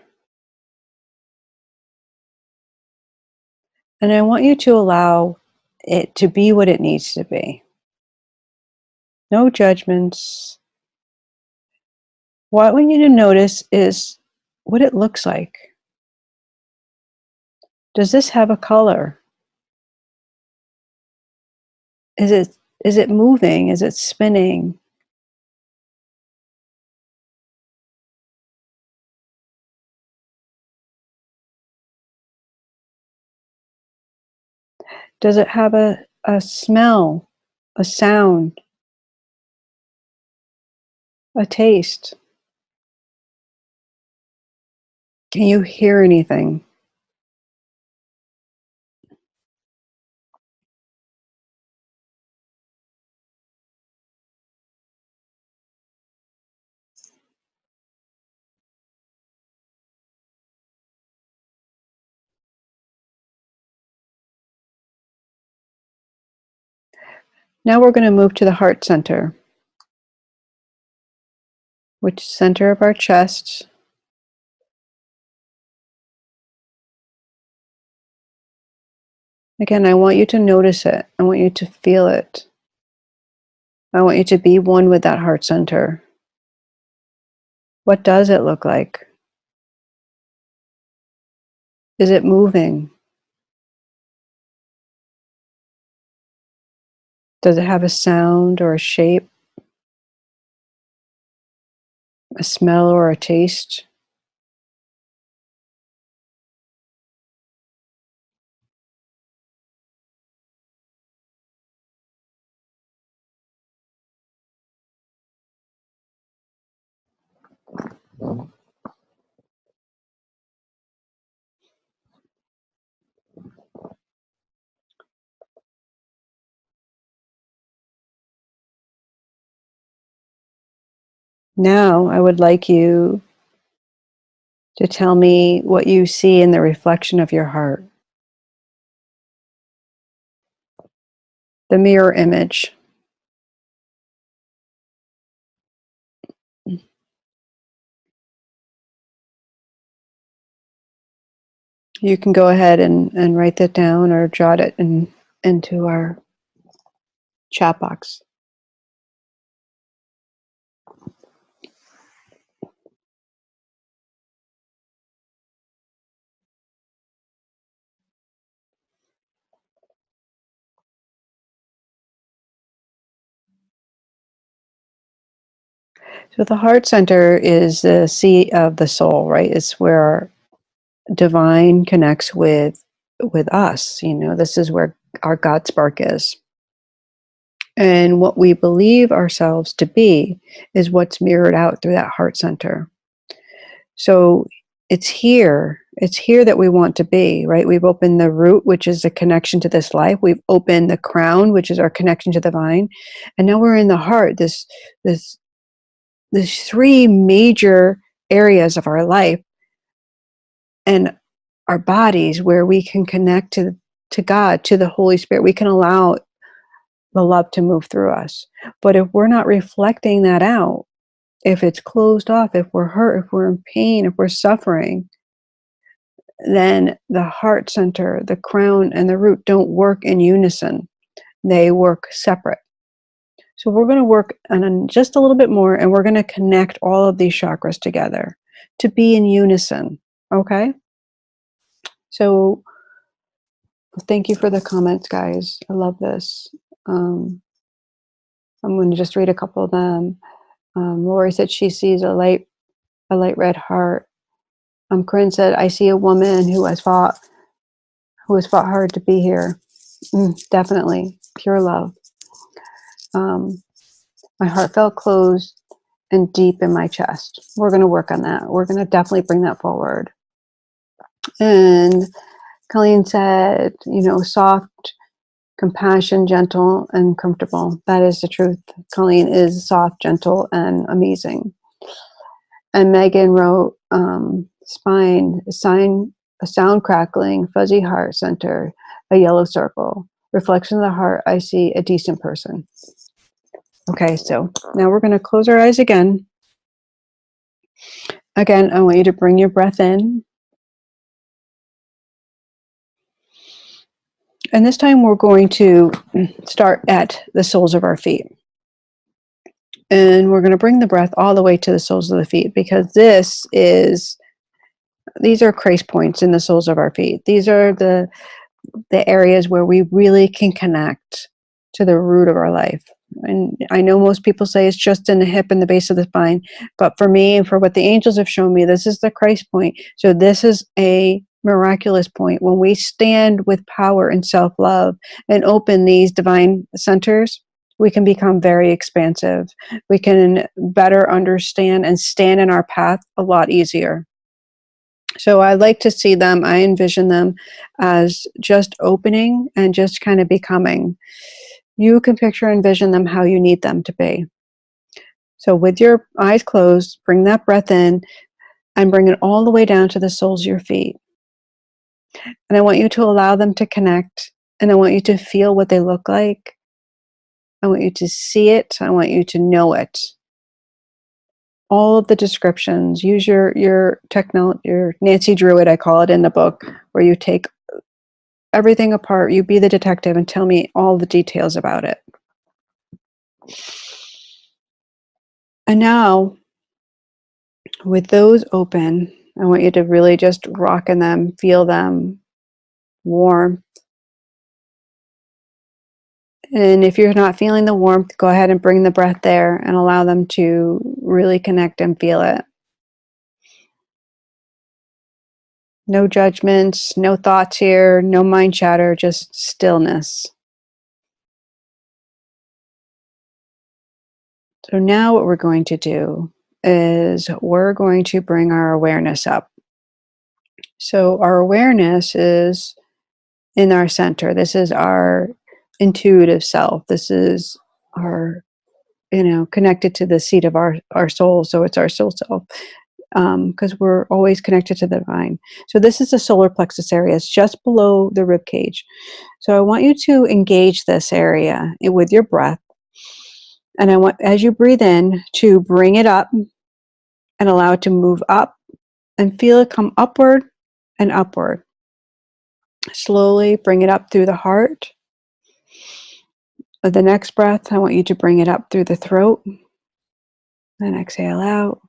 And I want you to allow it to be what it needs to be. No judgments. What I want you to notice is what it looks like. Does this have a color? Is it moving? Is it spinning? Does it have a smell, a sound, a taste? Can you hear anything? Now we're going to move to the heart center, which is center of our chest. Again, I want you to notice it. I want you to feel it. I want you to be one with that heart center. What does it look like? Is it moving? Does it have a sound or a shape? A smell or a taste? Now I would like you to tell me what you see in the reflection of your heart. The mirror image. You can go ahead and write that down or jot it into our chat box. So the heart center is the seat of the soul, right? It's where divine connects with us. You know, this is where our God spark is. And what we believe ourselves to be is what's mirrored out through that heart center. So it's here that we want to be, right? We've opened the root, which is a connection to this life. We've opened the crown, which is our connection to the divine. And now we're in the heart, this three major areas of our life and our bodies where we can connect to God, to the Holy Spirit. We can allow the love to move through us. But if we're not reflecting that out, if it's closed off, if we're hurt, if we're in pain, if we're suffering, then the heart center, the crown, and the root don't work in unison. They work separate. So we're going to work on just a little bit more, and we're going to connect all of these chakras together to be in unison. Okay? So thank you for the comments, guys. I love this. I'm going to just read a couple of them. Lori said she sees a light red heart. Corinne said, I see a woman who has fought hard to be here. Definitely. Pure love. My heart felt closed and deep in my chest. We're going to work on that. We're going to definitely bring that forward. And Colleen said, soft, compassion, gentle, and comfortable. That is the truth. Colleen is soft, gentle, and amazing. And Megan wrote, spine, a sound crackling, fuzzy heart center, a yellow circle. Reflection of the heart, I see a decent person. Okay, so now we're going to close our eyes again. Again, I want you to bring your breath in. And this time we're going to start at the soles of our feet. And we're going to bring the breath all the way to the soles of the feet, because these are Christ points in the soles of our feet. These are the areas where we really can connect to the root of our life. And I know most people say it's just in the hip and the base of the spine, but for me and for what the angels have shown me, this is the Christ point. So this is a miraculous point. When we stand with power and self-love and open these divine centers, we can become very expansive. We can better understand and stand in our path a lot easier. So I like to see them, I envision them as just opening and just kind of becoming. You can picture and envision them how you need them to be. So with your eyes closed, bring that breath in and bring it all the way down to the soles of your feet. And I want you to allow them to connect, and I want you to feel what they look like. I want you to see it. I want you to know it. All of the descriptions. Use your Nancy Druid, I call it in the book, where you take everything apart. You be the detective and tell me all the details about it. And now, with those open, I want you to really just rock in them, feel them, warm. And if you're not feeling the warmth, go ahead and bring the breath there and allow them to really connect and feel it. No judgments, no thoughts here, no mind chatter, just stillness. So now what we're going to do is we're going to bring our awareness up. So our awareness is in our center. This is our intuitive self. This is our, connected to the seat of our soul. So it's our soul self, because we're always connected to the divine. So this is the solar plexus area. It's just below the rib cage. So I want you to engage this area with your breath. And I want, as you breathe in, to bring it up and allow it to move up and feel it come upward and upward. Slowly bring it up through the heart. With the next breath, I want you to bring it up through the throat. Then exhale out.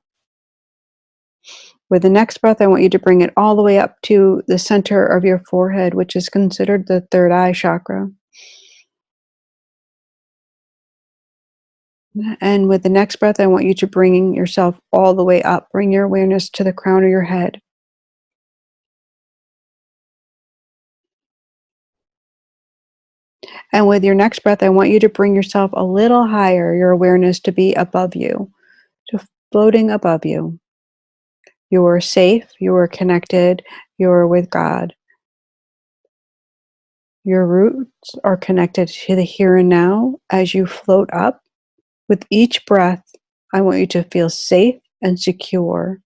With the next breath, I want you to bring it all the way up to the center of your forehead, which is considered the third eye chakra. And with the next breath, I want you to bring yourself all the way up. Bring your awareness to the crown of your head. And with your next breath, I want you to bring yourself a little higher, your awareness to be above you, to floating above you. You are safe, you are connected, you are with God. Your roots are connected to the here and now as you float up. With each breath, I want you to feel safe and secure.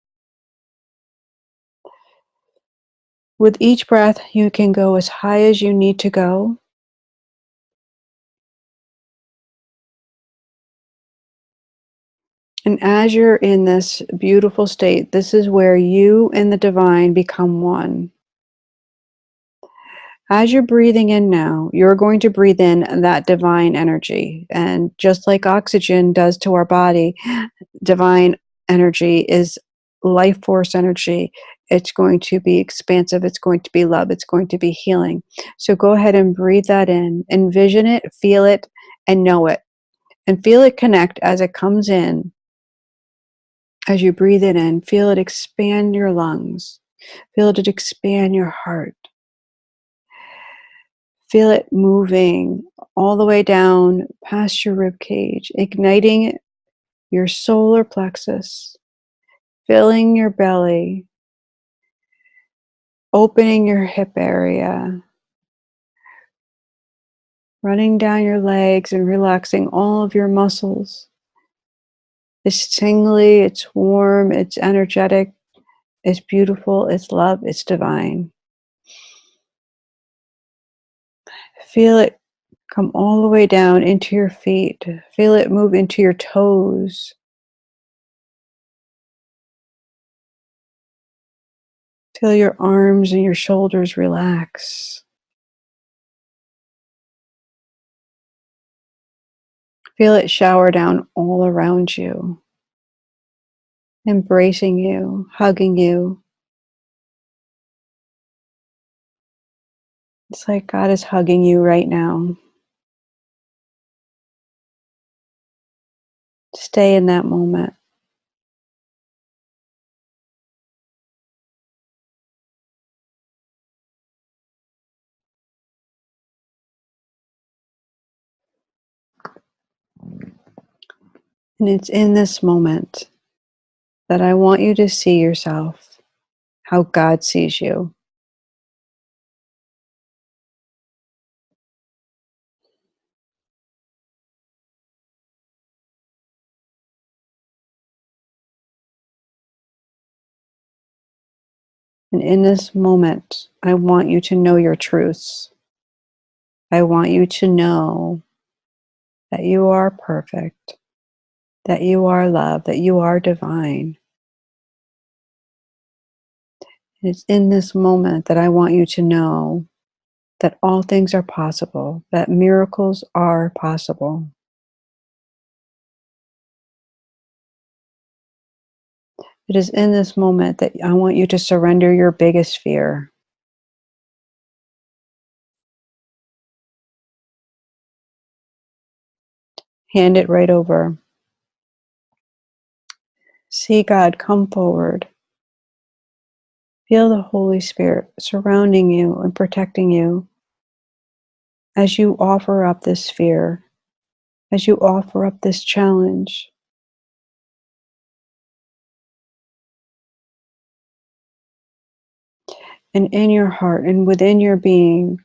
With each breath, you can go as high as you need to go. And as you're in this beautiful state, this is where you and the divine become one. As you're breathing in now, you're going to breathe in that divine energy. And just like oxygen does to our body, divine energy is life force energy. It's going to be expansive. It's going to be love. It's going to be healing. So go ahead and breathe that in. Envision it, feel it, and know it. And feel it connect as it comes in. As you breathe it in, feel it expand your lungs. Feel it expand your heart. Feel it moving all the way down past your rib cage, igniting your solar plexus, filling your belly, opening your hip area, running down your legs and relaxing all of your muscles. It's tingly, it's warm, it's energetic, it's beautiful, it's love, it's divine. Feel it come all the way down into your feet. Feel it move into your toes. Feel your arms and your shoulders relax. Feel it shower down all around you, embracing you, hugging you. It's like God is hugging you right now. Stay in that moment. And it's in this moment that I want you to see yourself how God sees you. And in this moment, I want you to know your truths. I want you to know that you are perfect, that you are love, that you are divine. It's in this moment that I want you to know that all things are possible, that miracles are possible. It is in this moment that I want you to surrender your biggest fear. Hand it right over. See God come forward. Feel the Holy Spirit surrounding you and protecting you as you offer up this fear, as you offer up this challenge. And in your heart and within your being,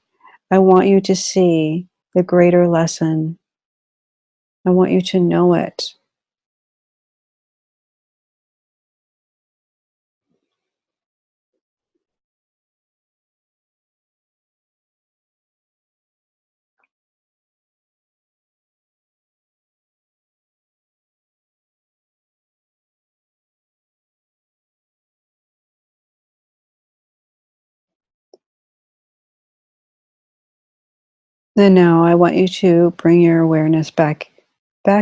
I want you to see the greater lesson. I want you to know it. And now I want you to bring your awareness back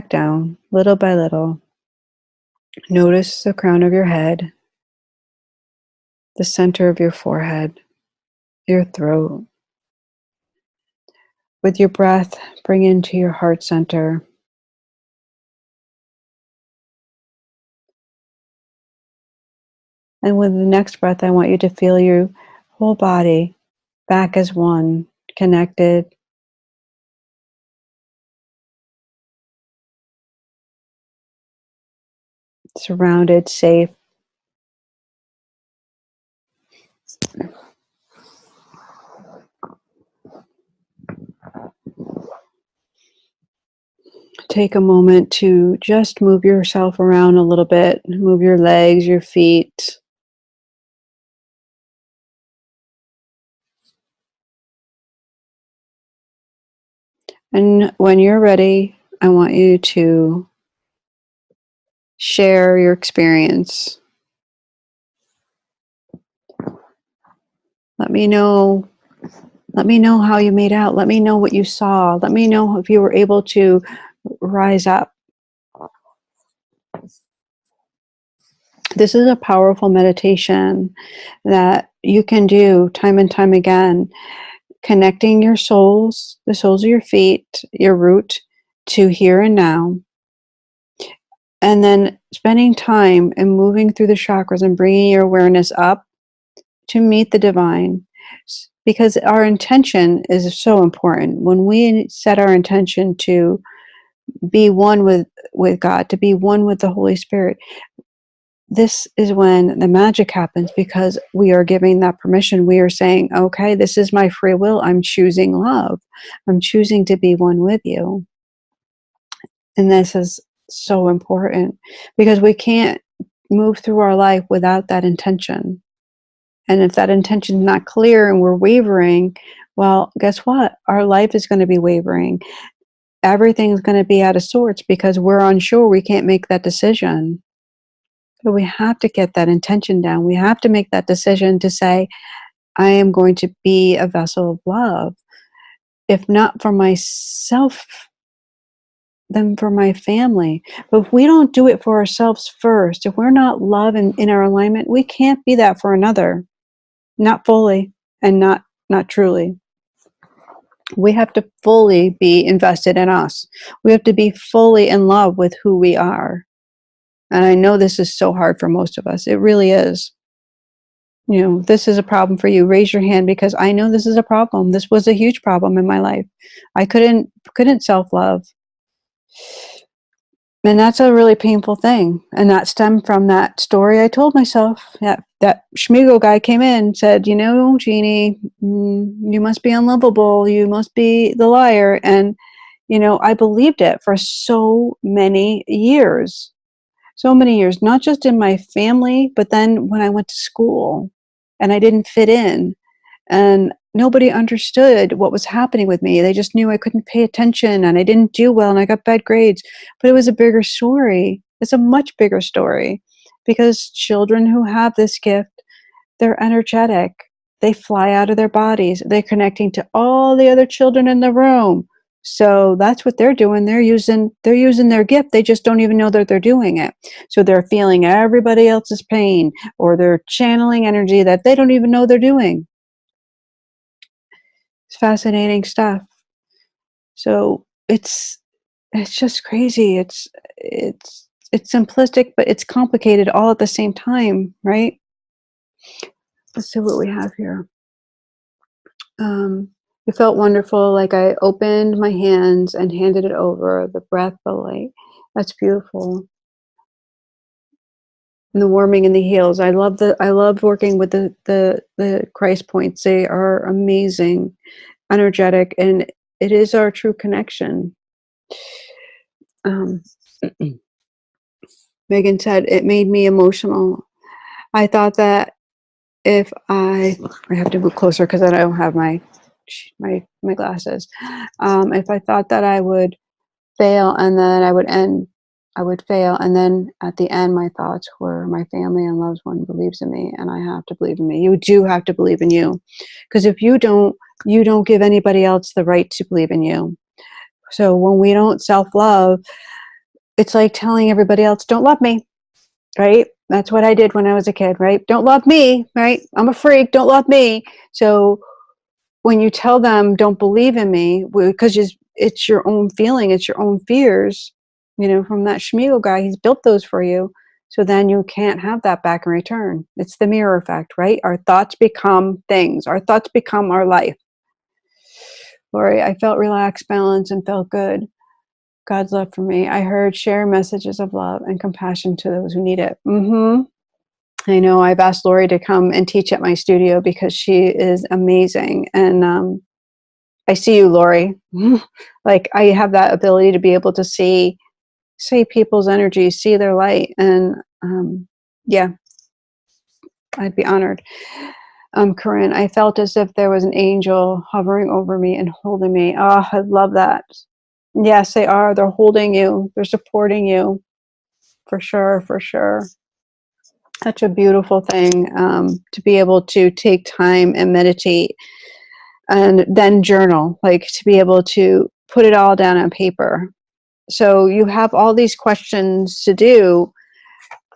down, little by little. Notice the crown of your head, the center of your forehead, your throat. With your breath, bring into your heart center. And with the next breath, I want you to feel your whole body back as one, connected, surrounded, safe. Take a moment to just move yourself around a little bit. Move your legs, your feet. And when you're ready, I want you to share your experience. Let me know how you made out. Let me know what you saw. Let me know if you were able to rise up. This is a powerful meditation that you can do time and time again, connecting your soles, the soles of your feet, your root, to here and now. And then spending time and moving through the chakras and bringing your awareness up to meet the divine, because our intention is so important. When we set our intention to be one with God, to be one with the Holy Spirit, this is when the magic happens, because we are giving that permission. We are saying, okay, this is my free will. I'm choosing love. I'm choosing to be one with you. And this is so important, because we can't move through our life without that intention. And if that intention is not clear and we're wavering, well, guess what? Our life is going to be wavering. Everything's going to be out of sorts because we're unsure. We can't make that decision. But we have to get that intention down. We have to make that decision to say, I am going to be a vessel of love. If not for myself, then for my family. But if we don't do it for ourselves first, if we're not love and in our alignment, we can't be that for another. Not fully and not truly. We have to fully be invested in us. We have to be fully in love with who we are. And I know this is so hard for most of us. It really is. You know, this is a problem for you. Raise your hand, because I know this is a problem. This was a huge problem in my life. I couldn't self-love. And that's a really painful thing. And that stemmed from that story I told myself. That Schmiegel guy came in and said, you know, Jeannie, you must be unlovable. You must be the liar. And, you know, I believed it for so many years. So many years, not just in my family, but then when I went to school and I didn't fit in. And nobody understood what was happening with me. They just knew I couldn't pay attention and I didn't do well and I got bad grades. But it was a bigger story. It's a much bigger story, because children who have this gift, they're energetic. They fly out of their bodies. They're connecting to all the other children in the room. So that's what they're doing. They're using their gift. They just don't even know that they're doing it. So they're feeling everybody else's pain, or they're channeling energy that they don't even know they're doing. It's fascinating stuff. So it's just crazy. It's simplistic, but it's complicated all at the same time, right? Let's see what we have here. It felt wonderful, like I opened my hands and handed it over, the breath, the light. That's beautiful. And the warming in the heels. I love working with the Christ points. They are amazing, energetic, and it is our true connection. Megan said, it made me emotional. I thought that if I have to move closer because I don't have my glasses. If I thought that I would fail and then I would fail, and then at the end my thoughts were, my family and loved one believes in me, and I have to believe in me. You do have to believe in you, because if you don't give anybody else the right to believe in you. So when we don't self-love, it's like telling everybody else, don't love me, right? That's what I did when I was a kid, right? Don't love me, right? I'm a freak, don't love me. So when you tell them don't believe in me, because it's your own feeling, it's your own fears, you know, from that Schmiegel guy, he's built those for you. So then you can't have that back in return. It's the mirror effect, right? Our thoughts become things. Our thoughts become our life. Lori, I felt relaxed, balanced, and felt good. God's love for me. I heard share messages of love and compassion to those who need it. I know I've asked Lori to come and teach at my studio because she is amazing. And I see you, Lori. Like, I have that ability to be able to see people's energy, see their light. And yeah, I'd be honored. Corinne, I felt as if there was an angel hovering over me and holding me. Oh, I love that. Yes, they are. They're holding you. They're supporting you. For sure, for sure. Such a beautiful thing, to be able to take time and meditate and then journal, like to be able to put it all down on paper. So you have all these questions to do,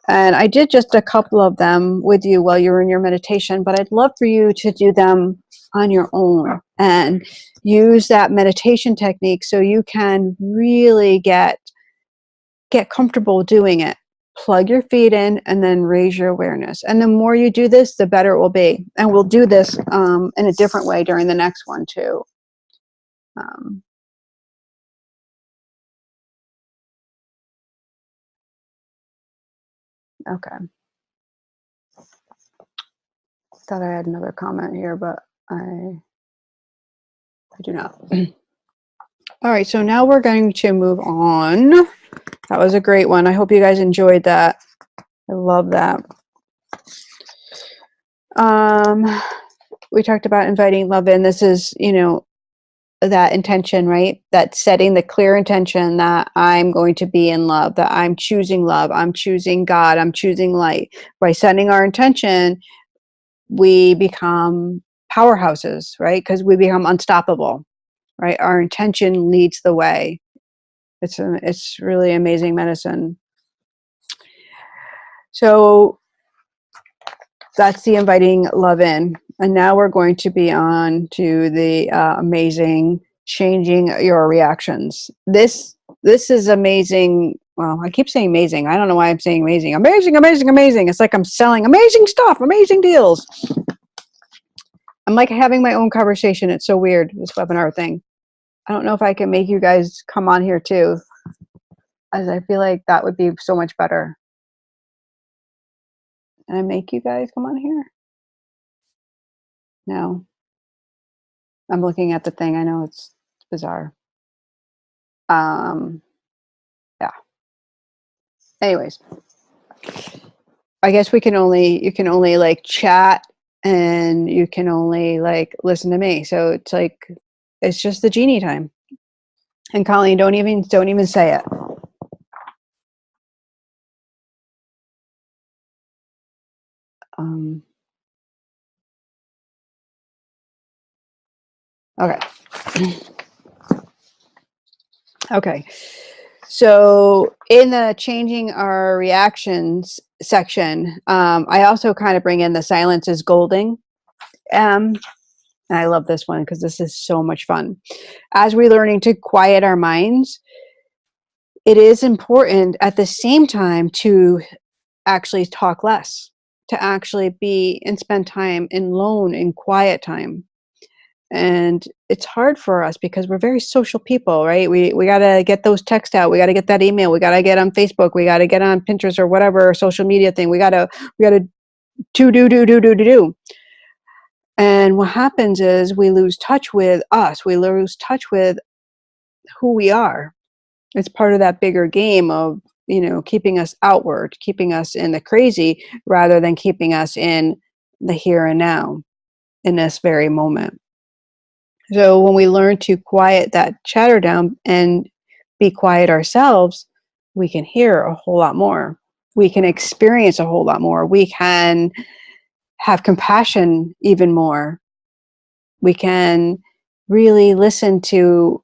and I did just a couple of them with you while you were in your meditation, but I'd love for you to do them on your own and use that meditation technique so you can really get comfortable doing it. plug your feet in, and then raise your awareness. And the more you do this, the better it will be. And we'll do this in a different way during the next one too. Okay. Thought I had another comment here, but I do not. All right, so now we're going to move on. That was a great one. I hope you guys enjoyed that. I love that. We talked about inviting love in. This is, you know, that intention, right? That setting the clear intention that I'm going to be in love, that I'm choosing love, I'm choosing God, I'm choosing light. By setting our intention, we become powerhouses, right? Because we become unstoppable, right? Our intention leads the way. It's really amazing medicine. So that's the inviting love in. And now we're going to be on to the amazing changing your reactions. This is amazing. Well, I keep saying amazing. I don't know why I'm saying amazing. Amazing, amazing, amazing. It's like I'm selling amazing stuff, amazing deals. I'm like having my own conversation. It's so weird, this webinar thing. I don't know if I can make you guys come on here too, as I feel like that would be so much better. Can I make you guys come on here? No. I'm looking at the thing. I know it's bizarre. Yeah. Anyways, I guess you can only like chat, and you can only like listen to me. So it's like, it's just the genie time. And Colleen, don't even say it. Okay. Okay. So in the changing our reactions section, I also kind of bring in the silence is golden. And I love this one because this is so much fun. As we're learning to quiet our minds, it is important at the same time to actually talk less, to actually be and spend time in lone and quiet time. And it's hard for us because we're very social people, right? We got to get those texts out. We got to get that email. We got to get on Facebook. We got to get on Pinterest or whatever social media thing. We got to do. And what happens is we lose touch with us. We lose touch with who we are. It's part of that bigger game of, you know, keeping us outward, keeping us in the crazy rather than keeping us in the here and now, in this very moment. So when we learn to quiet that chatter down and be quiet ourselves, we can hear a whole lot more. We can experience a whole lot more. We can have compassion even more. We can really listen to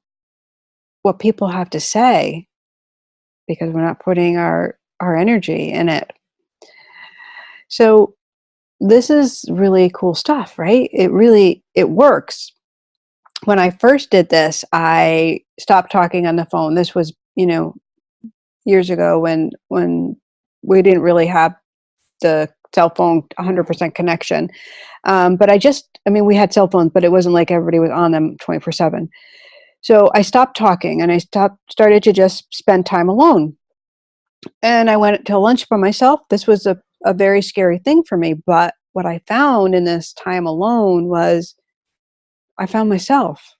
what people have to say because we're not putting our energy in it. So this is really cool stuff, right? It works. When I first did this, I stopped talking on the phone. This was, you know, years ago when we didn't really have the cell phone 100% connection. But I mean, we had cell phones, but it wasn't like everybody was on them 24/7. So I stopped talking and I started to just spend time alone. And I went to lunch by myself. This was a very scary thing for me. But what I found in this time alone was I found myself.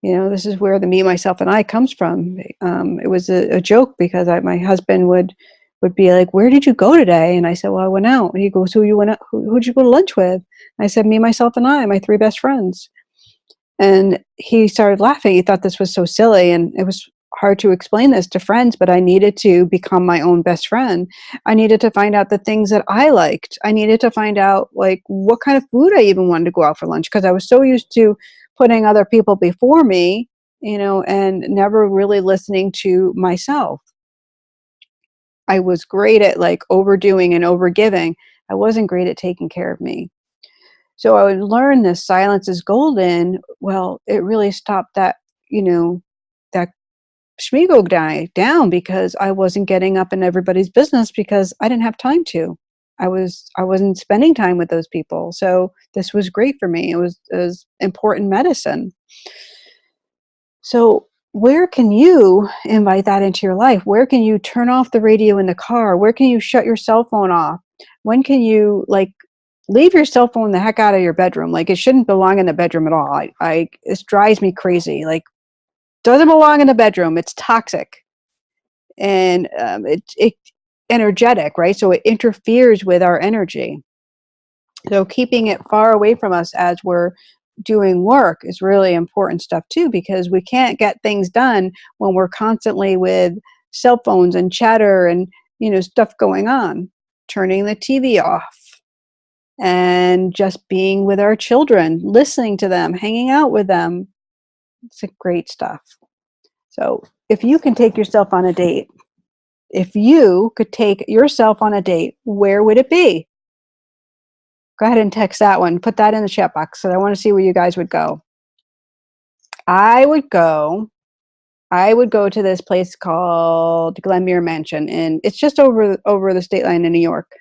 You know, this is where the me, myself, and I comes from. It was a joke because my husband would be like, "Where did you go today?" And I said, "Well, I went out." And he goes, "Who you went out? Who'd you go to lunch with?" I said, "Me, myself, and I, my three best friends." And he started laughing. He thought this was so silly, and it was hard to explain this to friends, but I needed to become my own best friend. I needed to find out the things that I liked. I needed to find out like what kind of food I even wanted to go out for lunch because I was so used to putting other people before me, you know, and never really listening to myself. I was great at like overdoing and overgiving. I wasn't great at taking care of me. So I would learn this silence is golden. Well, it really stopped that, you know, that Schmiego down because I wasn't getting up in everybody's business because I didn't have time to. I wasn't spending time with those people. So this was great for me. It was important medicine. So where can you invite that into your life? Where can you turn off the radio in the car? Where can you shut your cell phone off? When can you like leave your cell phone the heck out of your bedroom? Like it shouldn't belong in the bedroom at all. This drives me crazy. Like doesn't belong in the bedroom. It's toxic and it energetic, right? So it interferes with our energy. So keeping it far away from us as we're doing work is really important stuff too, because we can't get things done when we're constantly with cell phones and chatter and, you know, stuff going on. Turning the TV off and just being with our children, listening to them, hanging out with them. It's great stuff. So if you can take yourself on a date, if you could take yourself on a date, where would it be? Go ahead and text that one. Put that in the chat box. So I want to see where you guys would go. I would go to this place called Glenmere Mansion, and it's just over the state line in New York.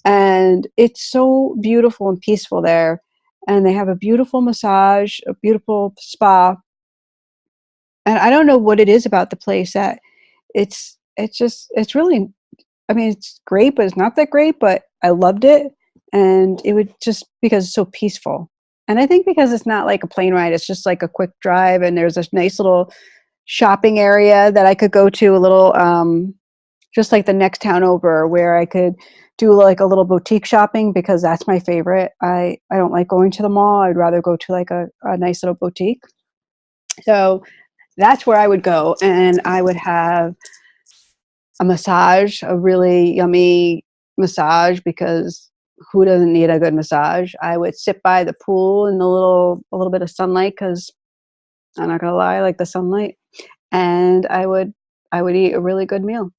And it's so beautiful and peaceful there. And they have a beautiful massage, a beautiful spa. And I don't know what it is about the place that it's really, I mean, it's great, but it's not that great, but I loved it. And it would just because it's so peaceful. And I think because it's not like a plane ride, it's just like a quick drive and there's a nice little shopping area that I could go to a little, just like the next town over where I could do like a little boutique shopping because that's my favorite. I don't like going to the mall. I'd rather go to like a nice little boutique. So that's where I would go, and I would have a massage, a really yummy massage, because who doesn't need a good massage? I would sit by the pool in a little bit of sunlight because I'm not gonna lie, I like the sunlight, and I would eat a really good meal.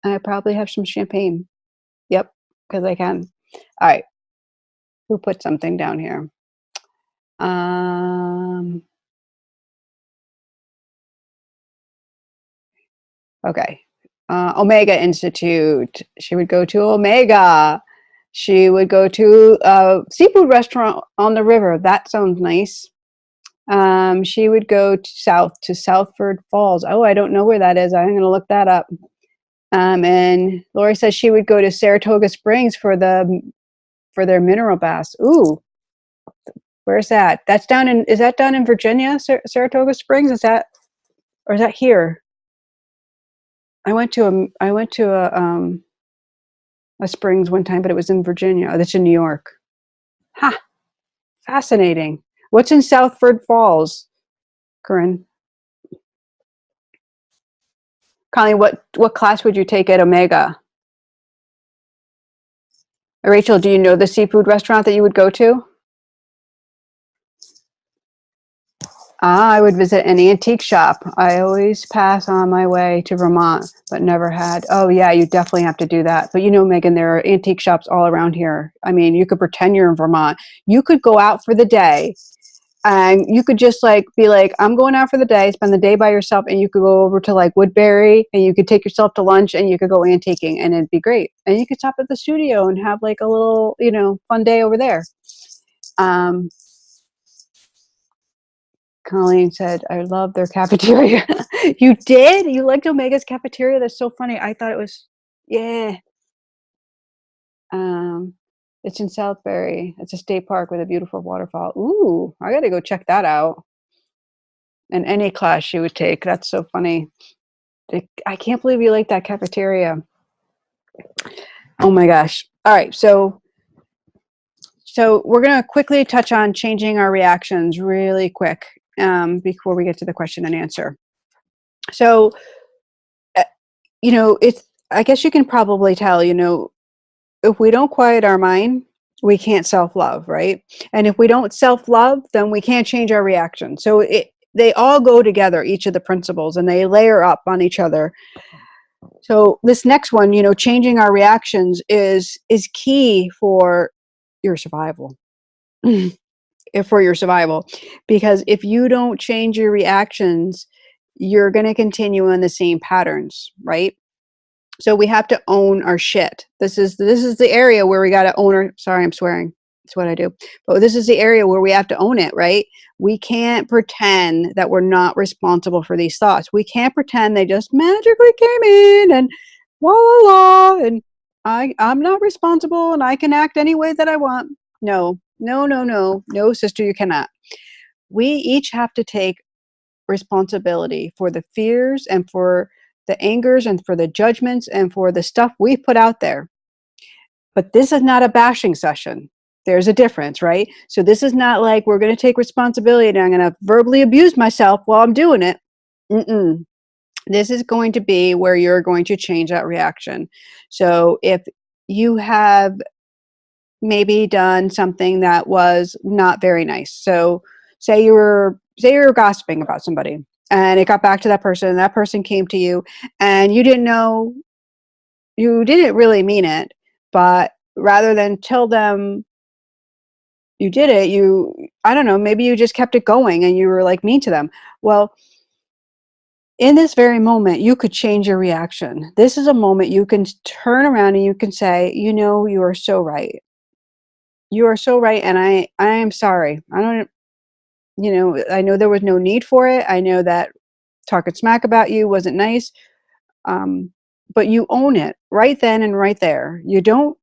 And I'd probably have some champagne. Yep, because I can. All right, who put something down here? Okay. Omega Institute. She would go to Omega. She would go to a seafood restaurant on the river. That sounds nice. She would go to Southford Falls. Oh, I don't know where that is. I'm going to look that up. And Lori says she would go to Saratoga Springs for their mineral baths. Ooh, where's that? Is that down in Virginia? Saratoga Springs? Is that here? I went to a springs one time, but it was in Virginia. That's in New York. Ha! Fascinating. What's in Southford Falls, Corinne? Colleen, what class would you take at Omega? Rachel, do you know the seafood restaurant that you would go to? I would visit an antique shop. I always pass on my way to Vermont, but never had. Oh yeah, you definitely have to do that. But you know, Megan, there are antique shops all around here. I mean, you could pretend you're in Vermont. You could go out for the day and you could just like be like, I'm going out for the day, spend the day by yourself, and you could go over to like Woodbury and you could take yourself to lunch and you could go antiquing and it'd be great. And you could stop at the studio and have like a little, you know, fun day over there. Colleen said, I love their cafeteria. You did? You liked Omega's cafeteria? That's so funny. I thought it was, yeah. It's in Southbury. It's a state park with a beautiful waterfall. Ooh, I got to go check that out. And any class she would take. That's so funny. I can't believe you like that cafeteria. Oh my gosh. All right. So we're going to quickly touch on changing our reactions really quick. Before we get to the question and answer. So, you know, I guess you can probably tell, you know, if we don't quiet our mind, we can't self-love, right? And if we don't self-love, then we can't change our reaction. So they all go together, each of the principles, and they layer up on each other. So this next one, you know, changing our reactions is key for your survival. For your survival, because if you don't change your reactions, you're going to continue in the same patterns, right? So we have to own our shit. This is the area where we got to own our, sorry, I'm swearing. That's what I do. But this is the area where we have to own it, right? We can't pretend that we're not responsible for these thoughts. We can't pretend they just magically came in and la la la and I'm not responsible and I can act any way that I want. No, no, no, no, no, sister, you cannot. We each have to take responsibility for the fears and for the angers and for the judgments and for the stuff we put out there. But this is not a bashing session. There's a difference, right? So this is not like we're going to take responsibility and I'm going to verbally abuse myself while I'm doing it. Mm-mm. This is going to be where you're going to change that reaction. So if you have maybe done something that was not very nice. So say you were gossiping about somebody and it got back to that person and that person came to you and you didn't know, you didn't really mean it, but rather than tell them you did it, you, I don't know, maybe you just kept it going and you were like mean to them. Well, in this very moment, you could change your reaction. This is a moment you can turn around and you can say, you know, you are so right. You are so right. And I am sorry. I don't, you know, I know there was no need for it. I know that talking smack about you wasn't nice. But you own it right then and right there. You don't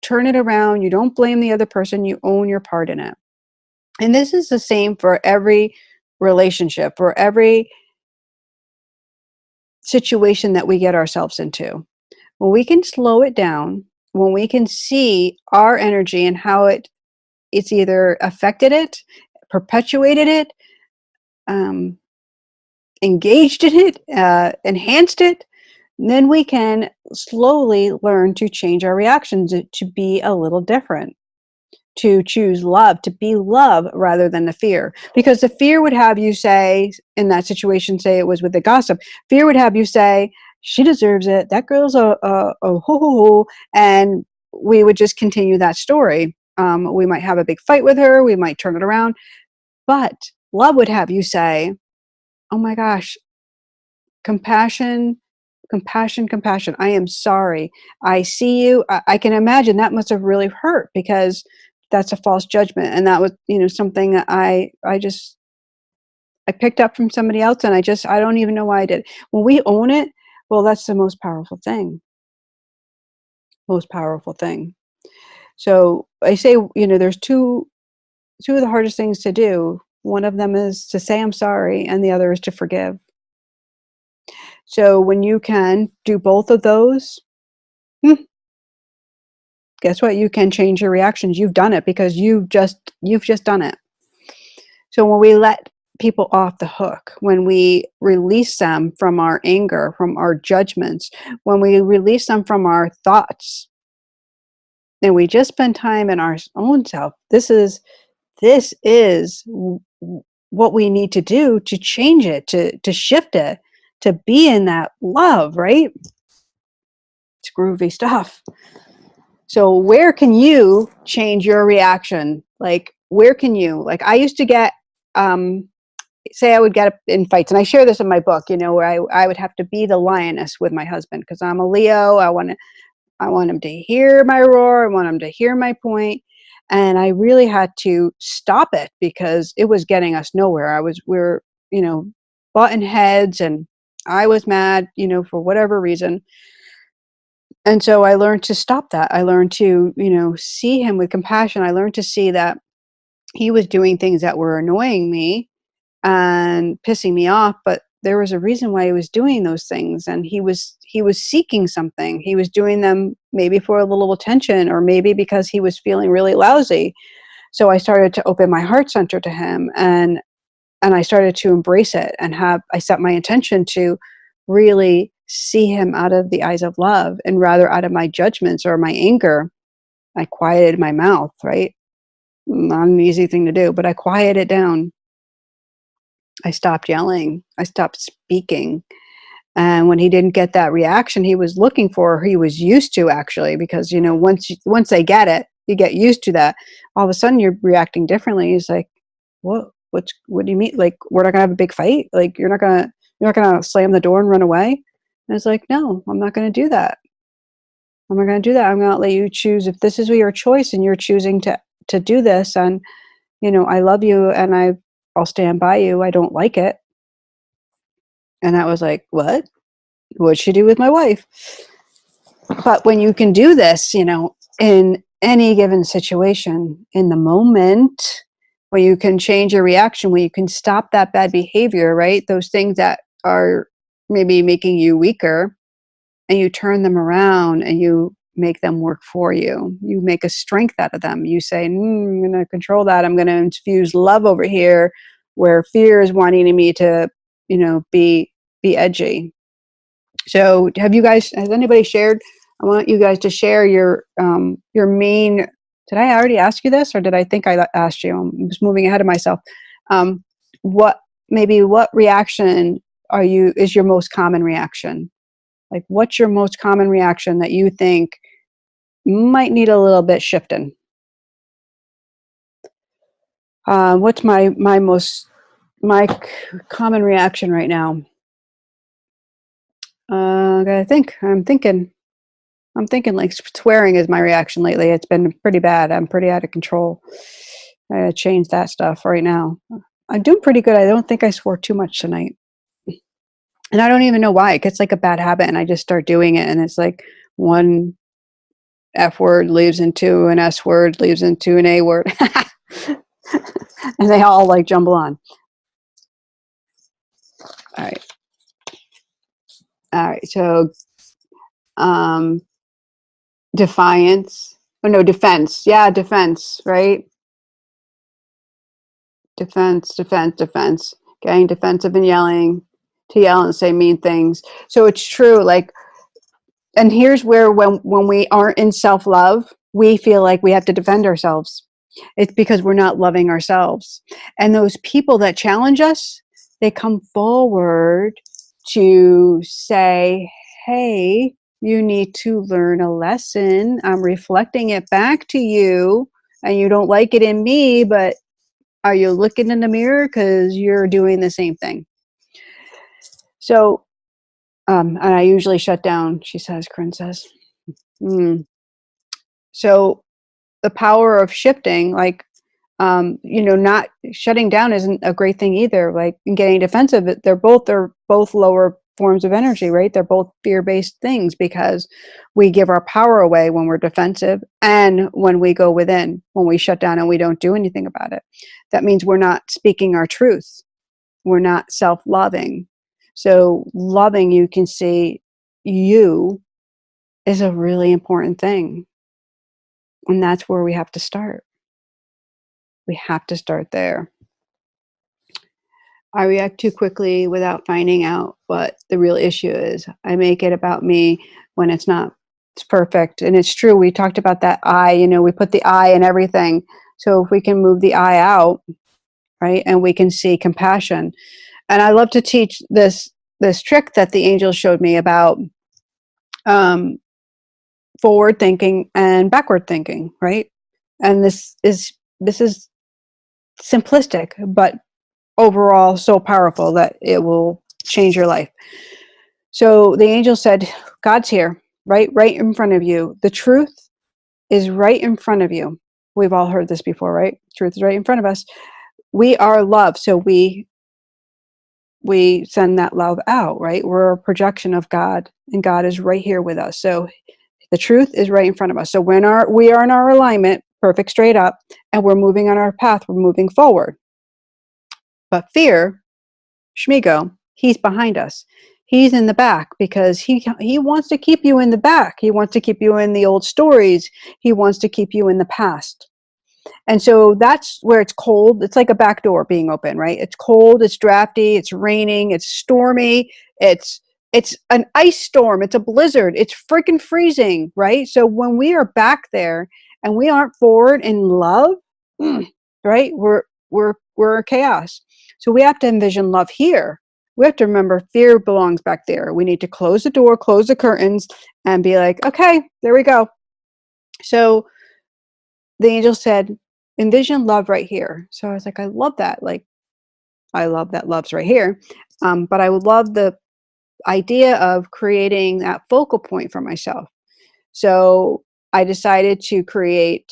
turn it around. You don't blame the other person. You own your part in it. And this is the same for every relationship, for every situation that we get ourselves into. When we can slow it down, when we can see our energy and how it's either affected it, perpetuated it, engaged in it, enhanced it, then we can slowly learn to change our reactions to be a little different, to choose love, to be love rather than the fear. Because the fear would have you say, in that situation, say it was with the gossip, fear would have you say, she deserves it, that girl's a ho ho ho, and we would just continue that story. We might have a big fight with her, we might turn it around, but love would have you say, oh my gosh, compassion, compassion, compassion. I am sorry. I see you. I can imagine that must have really hurt because that's a false judgment. And that was, you know, something that I picked up from somebody else and I don't even know why I did. When we own it, well, that's the most powerful thing. Most powerful thing. So I say, you know, there's two of the hardest things to do. One of them is to say I'm sorry and the other is to forgive. So when you can do both of those, guess what? You can change your reactions. You've done it because you've just done it. So when we let people off the hook, when we release them from our anger, from our judgments, when we release them from our thoughts, and we just spend time in our own self, this is what we need to do to change it, to shift it, to be in that love, right? It's groovy stuff. So where can you change your reaction? Like, where can you, like, I used to get, say I would get in fights, and I share this in my book, you know, where I would have to be the lioness with my husband because I'm a Leo. I want him to hear my roar. I want him to hear my point. And I really had to stop it because it was getting us nowhere. We were, you know, butting heads and I was mad, you know, for whatever reason. And so I learned to stop that. I learned to, you know, see him with compassion. I learned to see that he was doing things that were annoying me and pissing me off, but there was a reason why he was doing those things, and he was seeking something. He was doing them maybe for a little attention or maybe because he was feeling really lousy. So I started to open my heart center to him, and I started to embrace it, and I set my intention to really see him out of the eyes of love and rather out of my judgments or my anger. I quieted my mouth, right? Not an easy thing to do, but I quieted it down. I stopped yelling. I stopped speaking. And when he didn't get that reaction he was looking for, he was used to, actually, because, you know, once they get it, you get used to that. All of a sudden you're reacting differently. He's like, what do you mean? Like, we're not gonna have a big fight? Like, you're not gonna You're not going to slam the door and run away. And it's like, no, I'm not going to do that. I'm not going to do that. I'm going to let you choose. If this is your choice and you're choosing to do this, and I love you, and I'll stand by you. I don't like it. And I was like, what? What'd she do with my wife? But when you can do this, in any given situation, in the moment, where you can change your reaction, where you can stop that bad behavior, right? Those things that are maybe making you weaker, and you turn them around and you make them work for you. You make a strength out of them. You say, I'm going to control that. I'm going to infuse love over here, where fear is wanting me to, be edgy. So has anybody shared? I want you guys to share your main, did I already ask you this, or did I think I asked you? I'm just moving ahead of myself. What reaction is your most common reaction? Like, what's your most common reaction that you think might need a little bit shifting? What's my common reaction right now? I think I'm thinking like swearing is my reaction lately. It's been pretty bad. I'm pretty out of control. I gotta change that stuff right now. I'm doing pretty good. I don't think I swore too much tonight. And I don't even know why. It gets like a bad habit, and I just start doing it, and it's like one F word leads into an S word, leads into an A word. And they all like jumble on. All right. So, defiance. Oh no, defense. Yeah, defense, right? Defense. Getting defensive and yelling, to yell and say mean things. So it's true. Like, and here's where when we aren't in self-love, we feel like we have to defend ourselves. It's because we're not loving ourselves. And those people that challenge us, they come forward to say, hey, you need to learn a lesson. I'm reflecting it back to you, and you don't like it in me, but are you looking in the mirror? Because you're doing the same thing. So, and I usually shut down, she says, Corinne says. So the power of shifting, like, not shutting down isn't a great thing either. Like, getting defensive, they're both lower forms of energy, right? They're both fear-based things, because we give our power away when we're defensive, and when we go within, when we shut down and we don't do anything about it. That means we're not speaking our truth. We're not self-loving. So loving, you can see, you is a really important thing. And that's where we have to start. We have to start there. I react too quickly without finding out what the real issue is. I make it about me when it's not. It's perfect. And it's true. We talked about that I, we put the I in everything. So if we can move the I out, right, and we can see compassion. And I love to teach this trick that the angel showed me about forward thinking and backward thinking, right? And this is simplistic, but overall so powerful that it will change your life. So the angel said, God's here, right in front of you. The truth is right in front of you. We've all heard this before, right? Truth is right in front of us. We are love, so we send that love out, right? We're a projection of God, and God is right here with us. So the truth is right in front of us. So when we are in our alignment, perfect straight up, and we're moving on our path, we're moving forward. But fear, Shmigo, he's behind us. He's in the back, because he wants to keep you in the back. He wants to keep you in the old stories. He wants to keep you in the past. And so that's where it's cold. It's like a back door being open, right? It's cold, it's drafty, it's raining, it's stormy, it's an ice storm, it's a blizzard, it's freaking freezing, right? So when we are back there and we aren't forward in love, right? We're chaos. So we have to envision love here. We have to remember fear belongs back there. We need to close the door, close the curtains, and be like, okay, there we go. So the angel said, envision love right here. So I was like, I love that. Like, I love that love's right here. But I would love the idea of creating that focal point for myself. So I decided to create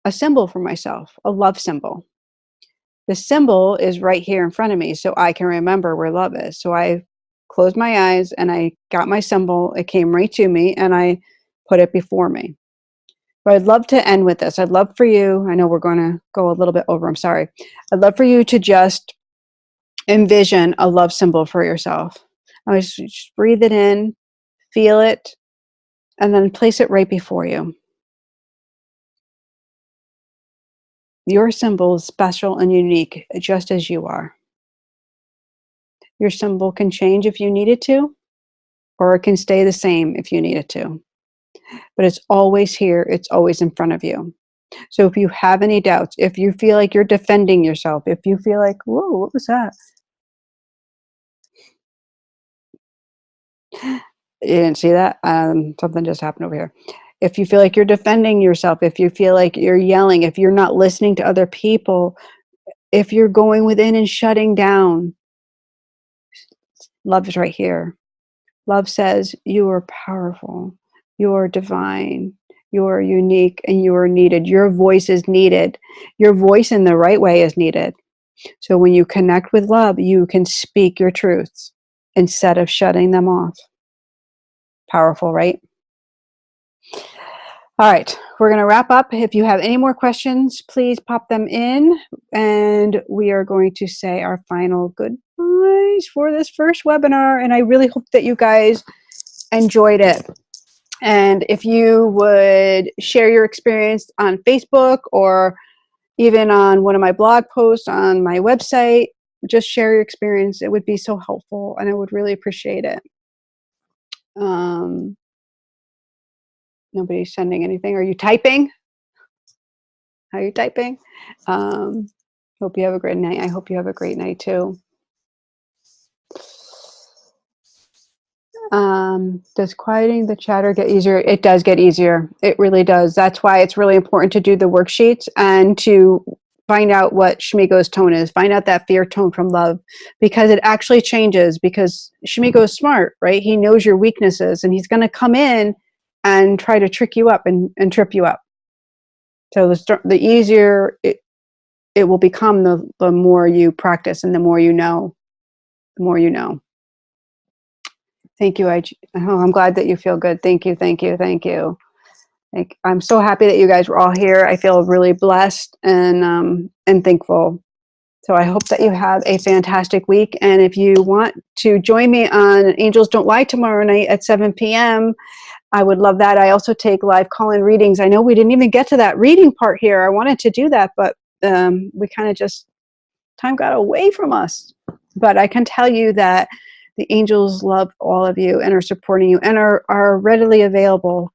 a symbol for myself, a love symbol. The symbol is right here in front of me so I can remember where love is. So I closed my eyes and I got my symbol. It came right to me and I put it before me. But I'd love to end with this. I'd love for you, I know we're going to go a little bit over, I'm sorry. I'd love for you to just envision a love symbol for yourself. I just breathe it in, feel it, and then place it right before you. Your symbol is special and unique, just as you are. Your symbol can change if you need it to, or it can stay the same if you need it to. But it's always here, it's always in front of you. So if you have any doubts, if you feel like you're defending yourself, if you feel like, whoa, what was that? You didn't see that? Something just happened over here. If you feel like you're defending yourself, if you feel like you're yelling, if you're not listening to other people, if you're going within and shutting down, love is right here. Love says you are powerful, you are divine, you are unique, and you are needed. Your voice is needed. Your voice in the right way is needed. So when you connect with love, you can speak your truths instead of shutting them off. Powerful, right? All right, we're going to wrap up. If you have any more questions, please pop them in, and we are going to say our final goodbyes for this first webinar, and I really hope that you guys enjoyed it. And if you would share your experience on Facebook or even on one of my blog posts on my website, just share your experience. It would be so helpful, and I would really appreciate it. Nobody's sending anything. Are you typing? Are you typing? Hope you have a great night. I hope you have a great night too. Does quieting the chatter get easier? It does get easier. It really does. That's why it's really important to do the worksheets and to find out what Shmigo's tone is. Find out that fear tone from love, because it actually changes, because Shmigo is smart, right? He knows your weaknesses and he's going to come in and try to trick you up and trip you up. So the easier it will become, the more you practice and the more you know. The more you know. Thank you. I'm glad that you feel good. Thank you, thank you, thank you. I'm so happy that you guys were all here. I feel really blessed and thankful. So I hope that you have a fantastic week. And if you want to join me on Angels Don't Lie tomorrow night at 7 p.m., I would love that. I also take live call-in readings. I know we didn't even get to that reading part here. I wanted to do that, but we kind of just, time got away from us. But I can tell you that the angels love all of you and are supporting you and are readily available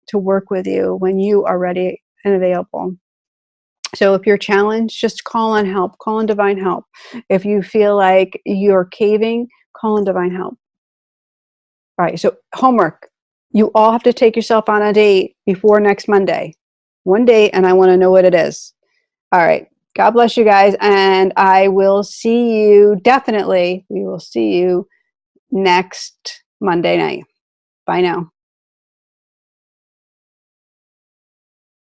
to work with you when you are ready and available. So if you're challenged, just call on help, call on divine help. If you feel like you're caving, call on divine help. All right, so homework. You all have to take yourself on a date before next Monday. One date, and I want to know what it is. All right. God bless you guys, and I will see you, definitely, we will see you next Monday night. Bye now.